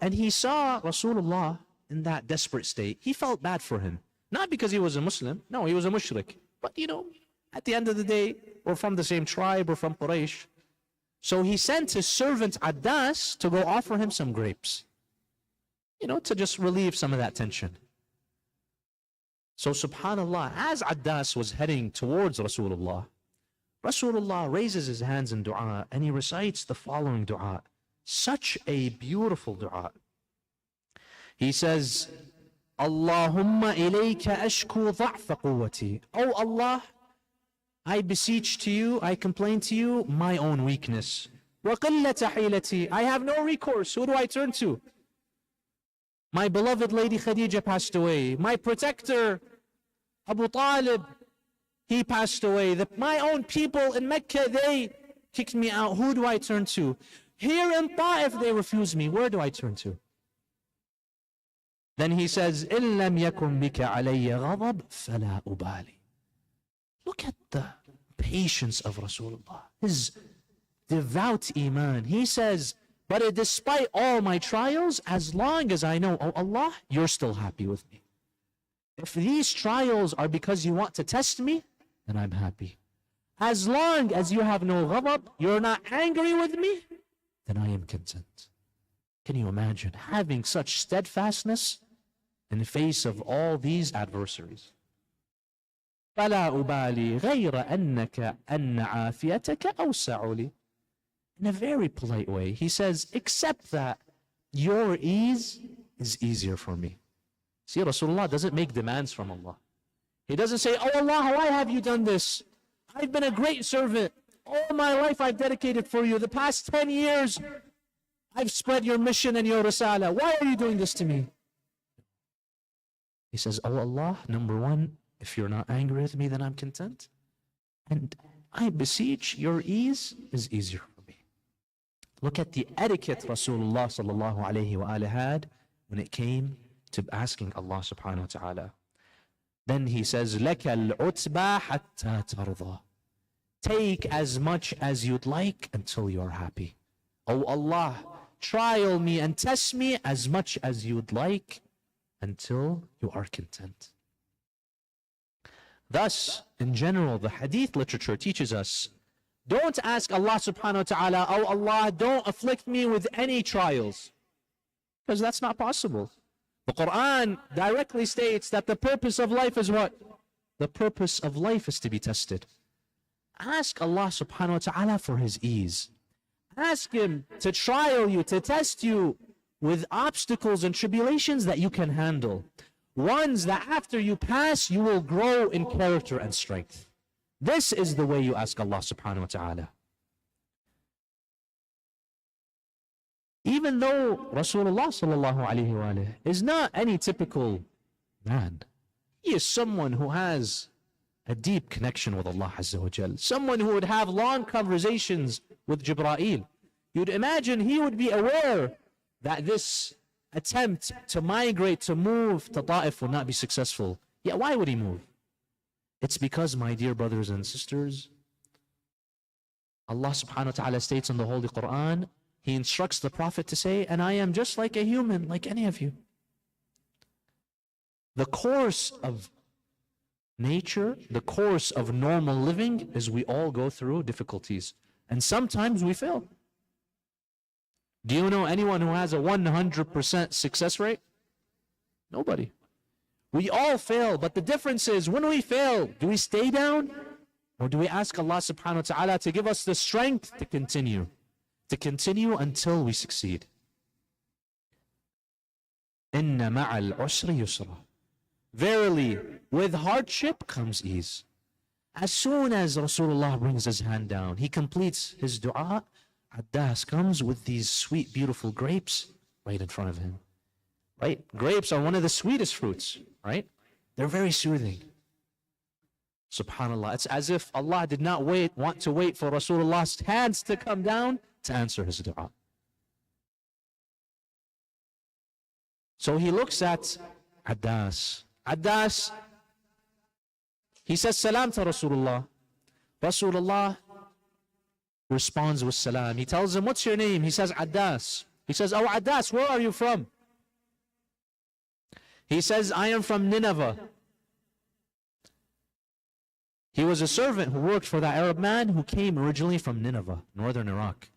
And he saw Rasulullah in that desperate state. He felt bad for him. Not because he was a Muslim. No, he was a mushrik. But at the end of the day, we're from the same tribe, we're from Quraysh. So he sent his servant Addas to go offer him some grapes. To just relieve some of that tension. So subhanAllah, as Addas was heading towards Rasulullah raises his hands in dua and he recites the following dua. Such a beautiful dua. He says, Allahumma ilayka ashku dha'fa quwwati. Oh Allah, I beseech to you, I complain to you, my own weakness. وَقِلَّةَ حِيلَتِي. I have no recourse. Who do I turn to? My beloved lady Khadija passed away. My protector, Abu Talib, he passed away. My own people in Mecca, they kicked me out. Who do I turn to? Here in Ta'if, they refuse me. Where do I turn to? Then he says, إِن لَمْ يَكُنْ بِكَ عَلَيَّ غَضَبْ فَلَا أُبَالِي. Look at the patience of Rasulullah, his devout iman. He says, but despite all my trials, as long as I know, oh Allah, you're still happy with me. If these trials are because you want to test me, then I'm happy. As long as you have no ghadab, you're not angry with me, then I am content. Can you imagine having such steadfastness in the face of all these adversaries? فَلَا أُبَالِي غَيْرَ أَنَّكَ أَنَّ عَافِيَتَكَ أَوْسَعُ لِي. In a very polite way, he says, except that your ease is easier for me. See, Rasulullah doesn't make demands from Allah. He doesn't say, oh Allah, why have you done this? I've been a great servant. All my life I've dedicated for you. The past 10 years, I've spread your mission and your risala. Why are you doing this to me? He says, oh Allah, number one, if you're not angry with me, then I'm content. And I beseech, your ease is easier for me. Look at the etiquette Rasulullah sallallahu alayhi wa alihi had when it came to asking Allah subhanahu wa ta'ala. Then he says, لَكَ الْعُتْبَى حَتَّى تَرْضَى. Take as much as you'd like until you're happy. Oh Allah, trial me and test me as much as you'd like until you are content. Thus, in general, the hadith literature teaches us, don't ask Allah subhanahu wa ta'ala, oh Allah, don't afflict me with any trials. Because that's not possible. The Quran directly states that the purpose of life is what? The purpose of life is to be tested. Ask Allah subhanahu wa ta'ala for His ease. Ask Him to trial you, to test you with obstacles and tribulations that you can handle. Ones that after you pass, you will grow in character and strength. This is the way you ask Allah subhanahu wa ta'ala. Even though Rasulullah sallallahu alayhi wa alayhi is not any typical man, he is someone who has a deep connection with Allah Azza wa Jal. Someone who would have long conversations with Jibreel. You'd imagine he would be aware that this attempt to migrate, to move to Ta'if will not be successful. Yet why would he move? It's because, my dear brothers and sisters, Allah subhanahu wa ta'ala states in the Holy Quran, He instructs the Prophet to say, and I am just like a human, like any of you. The course of nature, the course of normal living is we all go through difficulties. And sometimes we fail. Do you know anyone who has a 100% success rate? Nobody. We all fail, but the difference is when we fail, do we stay down? Or do we ask Allah subhanahu wa ta'ala to give us the strength to continue until we succeed? Inna ma'al usri yusra. Verily, with hardship comes ease. As soon as Rasulullah brings his hand down, he completes his dua, Addas comes with these sweet, beautiful grapes right in front of him. Right? Grapes are one of the sweetest fruits, right? They're very soothing. SubhanAllah. It's as if Allah did not want to wait for Rasulullah's hands to come down to answer his dua. So he looks at Addas. Addas, he says salam to Rasulullah. Rasulullah responds with salam. He tells him, what's your name? He says, Addas. He says, oh Addas, where are you from? He says, I am from Nineveh. He was a servant who worked for the Arab man who came originally from Nineveh, northern Iraq.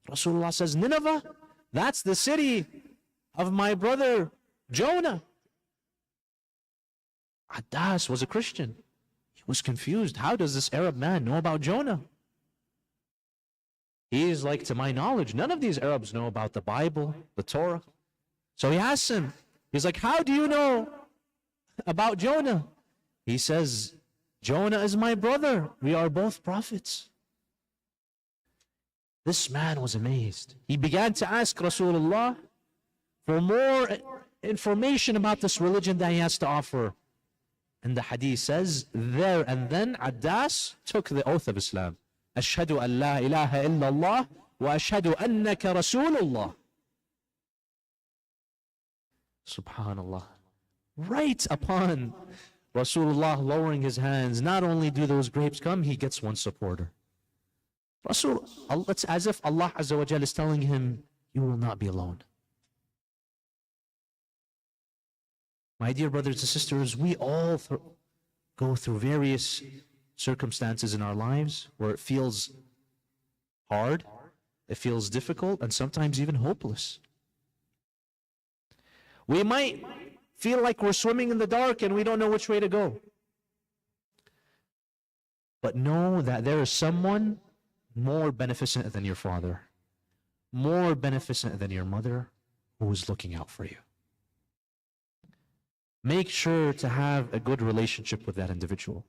Rasulullah says, Nineveh? That's the city of my brother Jonah. Addas was a Christian. He was confused. How does this Arab man know about Jonah? He is like, to my knowledge, none of these Arabs know about the Bible, the Torah. So he asks him, he's like, how do you know about Jonah? He says, Jonah is my brother. We are both prophets. This man was amazed. He began to ask Rasulullah for more information about this religion that he has to offer. And the hadith says, there and then Addas took the oath of Islam. Ashhadu an la ilaha illallah wa ashhadu annaka Rasulullah. Subhanallah. Right upon Rasulullah lowering his hands, not only do those grapes come, he gets one supporter. It's as if Allah Azza wa Jal is telling him, you will not be alone. My dear brothers and sisters, we all go through various circumstances in our lives where it feels hard, it feels difficult, and sometimes even hopeless. We might feel like we're swimming in the dark and we don't know which way to go. But know that there is someone more beneficent than your father, more beneficent than your mother, who is looking out for you. Make sure to have a good relationship with that individual.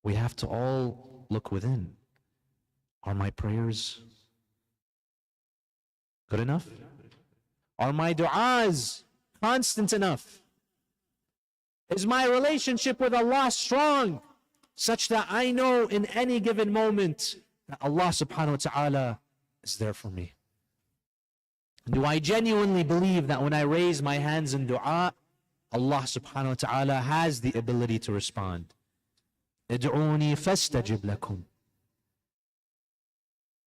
We have to all look within. Are my prayers good enough? Are my du'as constant enough? Is my relationship with Allah strong, such that I know in any given moment that Allah subhanahu wa ta'ala is there for me? Do I genuinely believe that when I raise my hands in dua, Allah subhanahu wa ta'ala has the ability to respond? Id'uni fastajib lakum.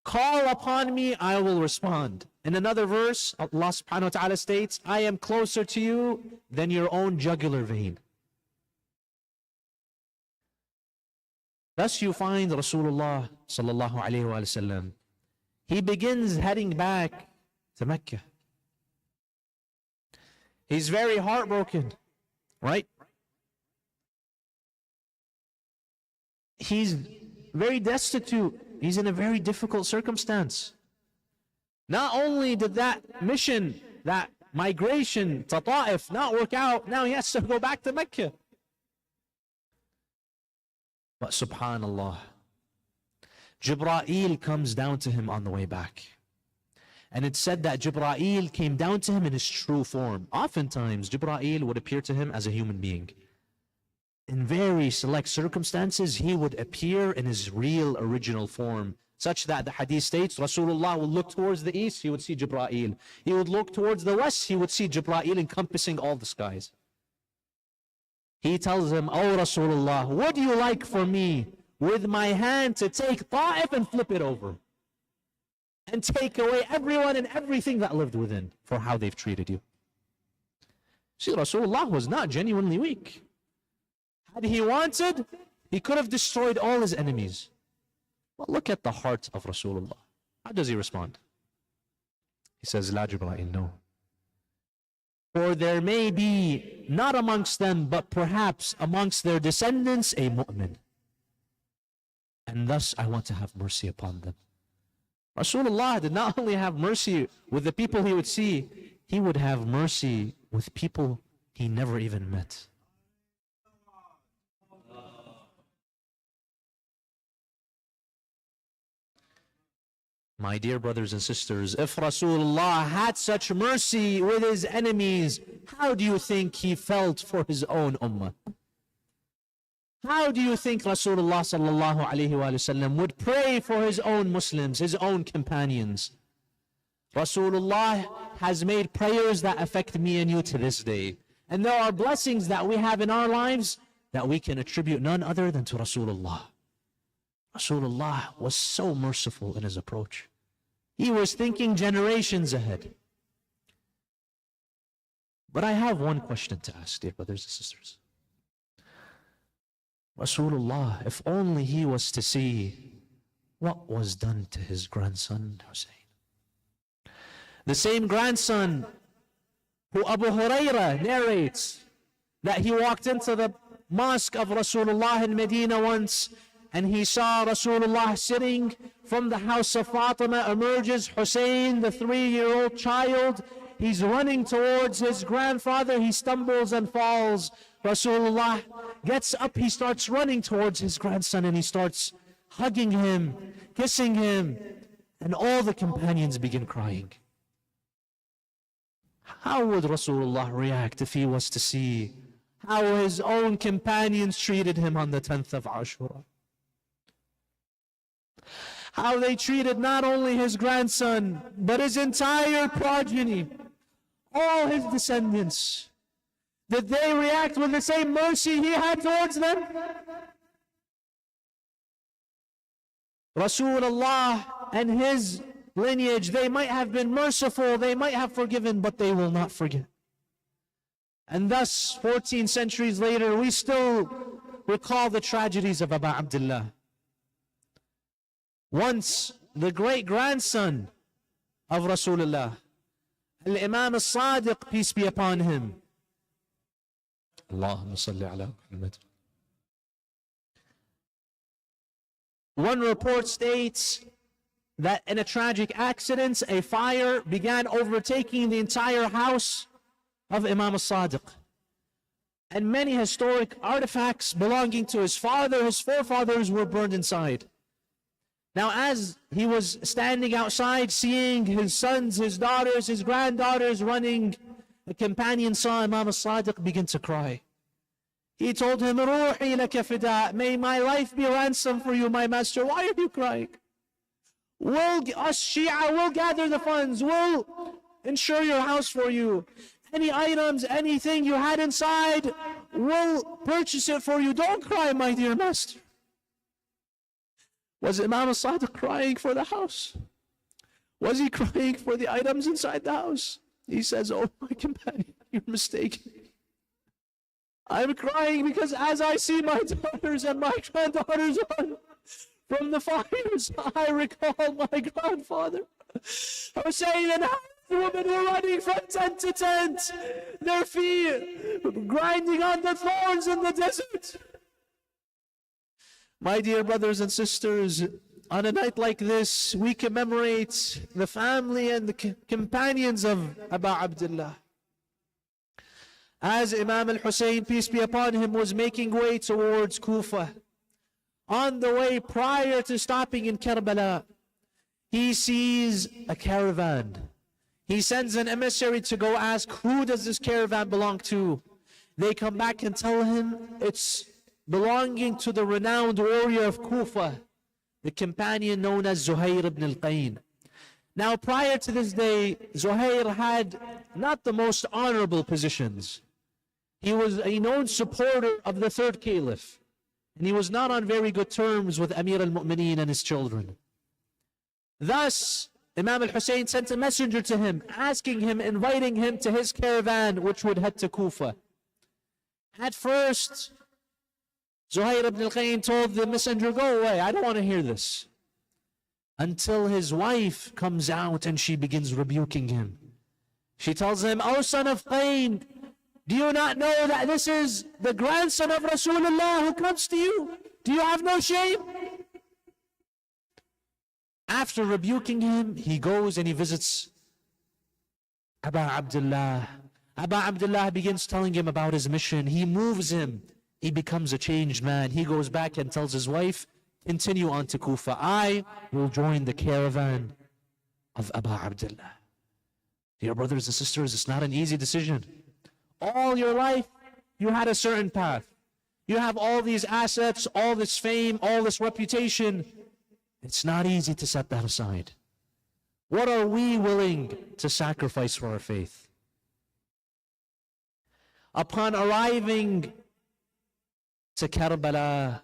Call upon me, I will respond. In another verse, Allah subhanahu wa ta'ala states, I am closer to you than your own jugular vein. Thus you find Rasulullah sallallahu alayhi wa sallam, he begins heading back to Mecca. He's very heartbroken, right? He's very destitute. He's in a very difficult circumstance. Not only did that mission, that migration to Ta'if not work out, now he has to go back to Mecca. But subhanallah, Jibreel comes down to him on the way back. And it's said that Jibreel came down to him in his true form. Oftentimes, Jibreel would appear to him as a human being. In very select circumstances, he would appear in his real original form, such that the hadith states, Rasulullah would look towards the east, he would see Jibreel. He would look towards the west, he would see Jibreel encompassing all the skies. He tells him, Oh Rasulullah, would you like for me with my hand to take Ta'if and flip it over? And take away everyone and everything that lived within for how they've treated you. See, Rasulullah was not genuinely weak. Had he wanted, he could have destroyed all his enemies. But look at the heart of Rasulullah. How does he respond? He says, La Jibreel, no. For there may be, not amongst them, but perhaps amongst their descendants, a mu'min. And thus I want to have mercy upon them. Rasulullah did not only have mercy with the people he would see, he would have mercy with people he never even met. My dear brothers and sisters, if Rasulullah had such mercy with his enemies, how do you think he felt for his own ummah? How do you think Rasulullah sallallahu alayhi wa sallam would pray for his own Muslims, his own companions? Rasulullah has made prayers that affect me and you to this day. And there are blessings that we have in our lives that we can attribute none other than to Rasulullah. Rasulullah was so merciful in his approach. He was thinking generations ahead. But I have one question to ask, dear brothers and sisters. Rasulullah, if only he was to see what was done to his grandson Hussein. The same grandson who Abu Hurairah narrates that he walked into the mosque of Rasulullah in Medina once, and he saw Rasulullah sitting. From the house of Fatima emerges Hussein, the 3-year-old child. He's running towards his grandfather. He stumbles and falls. Rasulullah gets up. He starts running towards his grandson and he starts hugging him, kissing him, and all the companions begin crying. How would Rasulullah react if he was to see how his own companions treated him on the 10th of Ashura? How they treated not only his grandson, but his entire progeny, all his descendants. Did they react with the same mercy he had towards them? Rasulullah and his lineage, they might have been merciful, they might have forgiven, but they will not forget. And thus, 14 centuries later, we still recall the tragedies of Abu Abdullah. Once, the great-grandson of Rasulullah, Al-Imam al-Sadiq, peace be upon him. Allahumma salli ala Muhammad. One report states that in a tragic accident, a fire began overtaking the entire house of Imam al-Sadiq. And many historic artifacts belonging to his father, his forefathers, were burned inside. Now, as he was standing outside, seeing his sons, his daughters, his granddaughters running, a companion saw Imam al-Sadiq begin to cry. He told him, "Ruhi laka fida," may my life be ransom for you, my master. Why are you crying? Us Shia will gather the funds, we'll ensure your house for you. Any items, anything you had inside, we'll purchase it for you. Don't cry, my dear master. Was Imam al-Sadiq crying for the house? Was he crying for the items inside the house? He says, "Oh, my companion, you're mistaken. I'm crying because as I see my daughters and my granddaughters run from the fires, I recall my grandfather. Hussein and the women were running from tent to tent, their feet grinding on the thorns in the desert." My dear brothers and sisters, on a night like this, we commemorate the family and the companions of Abu Abdullah. As Imam al-Hussein, peace be upon him, was making way towards Kufa, on the way prior to stopping in Karbala, he sees a caravan. He sends an emissary to go ask, who does this caravan belong to? They come back and tell him it's belonging to the renowned warrior of Kufa, the companion known as Zuhair ibn al-Qayn. Now, prior to this day, Zuhair had not the most honorable positions. He was a known supporter of the third caliph, and he was not on very good terms with Amir al-Mu'mineen and his children. Thus, Imam al-Hussein sent a messenger to him, asking him, inviting him to his caravan, which would head to Kufa. At first, Zuhair ibn al-Qayn told the messenger, "Go away, I don't want to hear this." Until his wife comes out and she begins rebuking him. She tells him, "O son of Qayn, do you not know that this is the grandson of Rasulullah who comes to you? Do you have no shame?" After rebuking him, he goes and he visits Abu Abdullah. Abu Abdullah begins telling him about his mission. He moves him. He becomes a changed man. He goes back and tells his wife, "Continue on to Kufa. I will join the caravan of Abu Abdullah." Dear brothers and sisters, it's not an easy decision. All your life, you had a certain path. You have all these assets, all this fame, all this reputation. It's not easy to set that aside. What are we willing to sacrifice for our faith? Upon arriving to Karbala,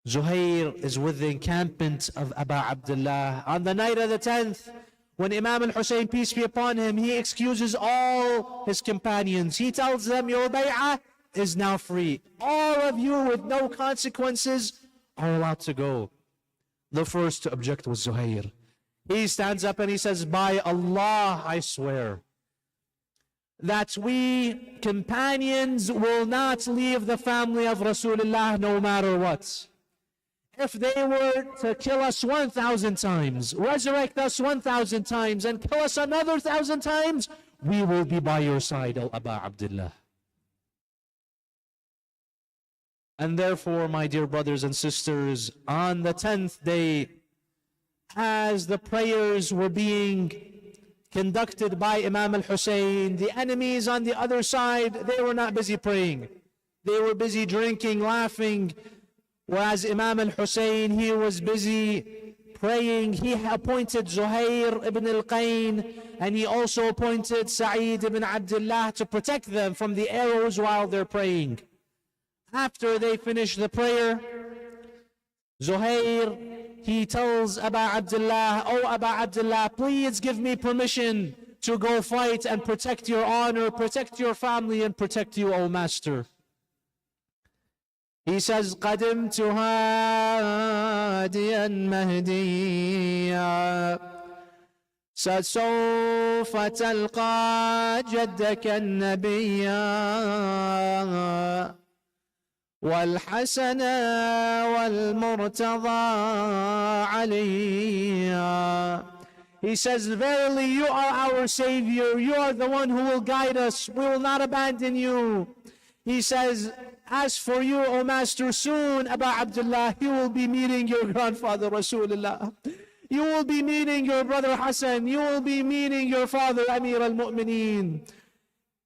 Zuhair is with the encampment of Abu Abdullah. On the night of the 10th, when Imam al-Hussein, peace be upon him, he excuses all his companions. He tells them, "Your bay'ah is now free. All of you with no consequences are allowed to go." The first to object was Zuhair. He stands up and he says, "By Allah, I swear that we companions will not leave the family of Rasulullah no matter what. If they were to kill us 1,000 times, resurrect us 1,000 times, and kill us another 1,000 times, we will be by your side, O Abu Abdullah." And therefore, my dear brothers and sisters, on the 10th day, as the prayers were being conducted by Imam al-Hussein, the enemies on the other side, they were not busy praying. They were busy drinking, laughing, whereas Imam al-Hussein, he was busy praying. He appointed Zuhair ibn al-Qayn, and he also appointed Sa'id ibn Abdullah to protect them from the arrows while they're praying. After they finish the prayer, Zuhair, he tells Abu Abdullah, "Oh Abu Abdullah, please give me permission to go fight and protect your honor, protect your family, and protect you, O master." He says, قَدِمْتُ هَادِيًا مَهْدِيًّا سوف تلقى جدك النبيا والحسن والمرتضى عليا. He says, verily you are our savior, you are the one who will guide us, we will not abandon you. He says, as for you, O master, soon Abu Abdullah, you will be meeting your grandfather Rasulullah. You will be meeting your brother Hassan, you will be meeting your father Amir al-Mu'mineen.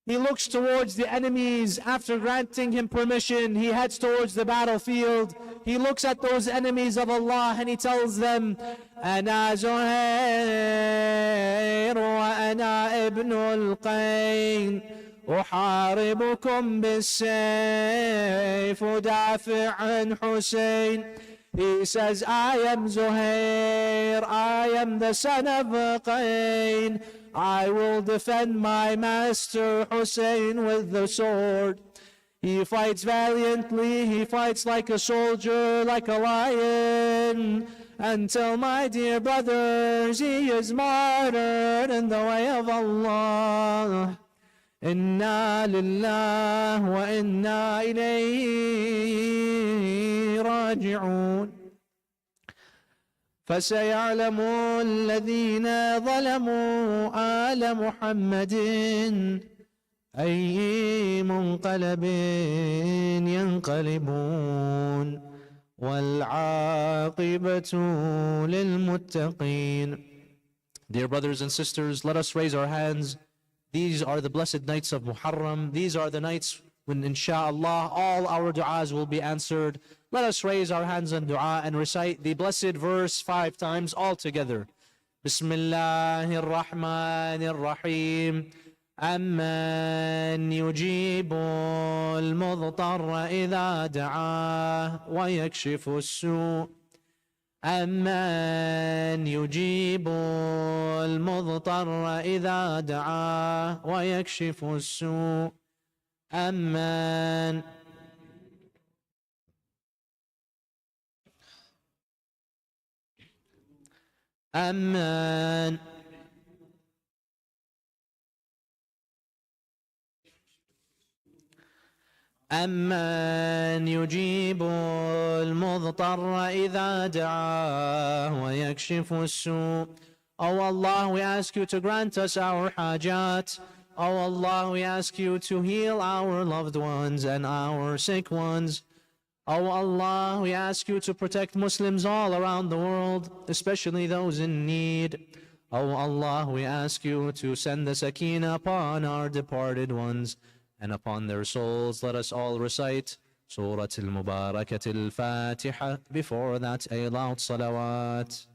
He looks towards the enemies. After granting him permission, he heads towards the battlefield. He looks at those enemies of Allah and he tells them, أنا زهير وأنا ابن القين أحاربكم بالسيف ودافع عن حسين. He says, I am Zuhair, I am the son of Qayn. I will defend my master Hussein with the sword. He fights valiantly, he fights like a soldier, like a lion, until, my dear brothers, he is martyred in the way of Allah. Inna lillah wa inna ilayhi raji'un. فسيعلم الذين ظلموا آل محمد أي منقلب ينقلبون والعاقبة للمتقين. Dear brothers and sisters, let us raise our hands. These are the blessed nights of Muharram. These are the nights when, insha'Allah, all our du'as will be answered. Let us raise our hands in dua and recite the blessed verse 5 times all together. Bismillahir Rahmanir Rahim. أمن يجيب المضطر إذا دعاه ويكشف السوء أمن يجيب المضطر إذا دعاه ويكشف السوء أمن أمن أمن يجيب المضطر إذا دعاه ويكشف السوء. Oh Allah, we ask you to grant us our hajat. Oh Allah, we ask you to heal our loved ones and our sick ones. Oh Allah, we ask you to protect Muslims all around the world, especially those in need. Oh Allah, we ask you to send the sakina upon our departed ones and upon their souls. Let us all recite Surah Al-Mubarakah Al-Fatiha. Before that, a loud salawat.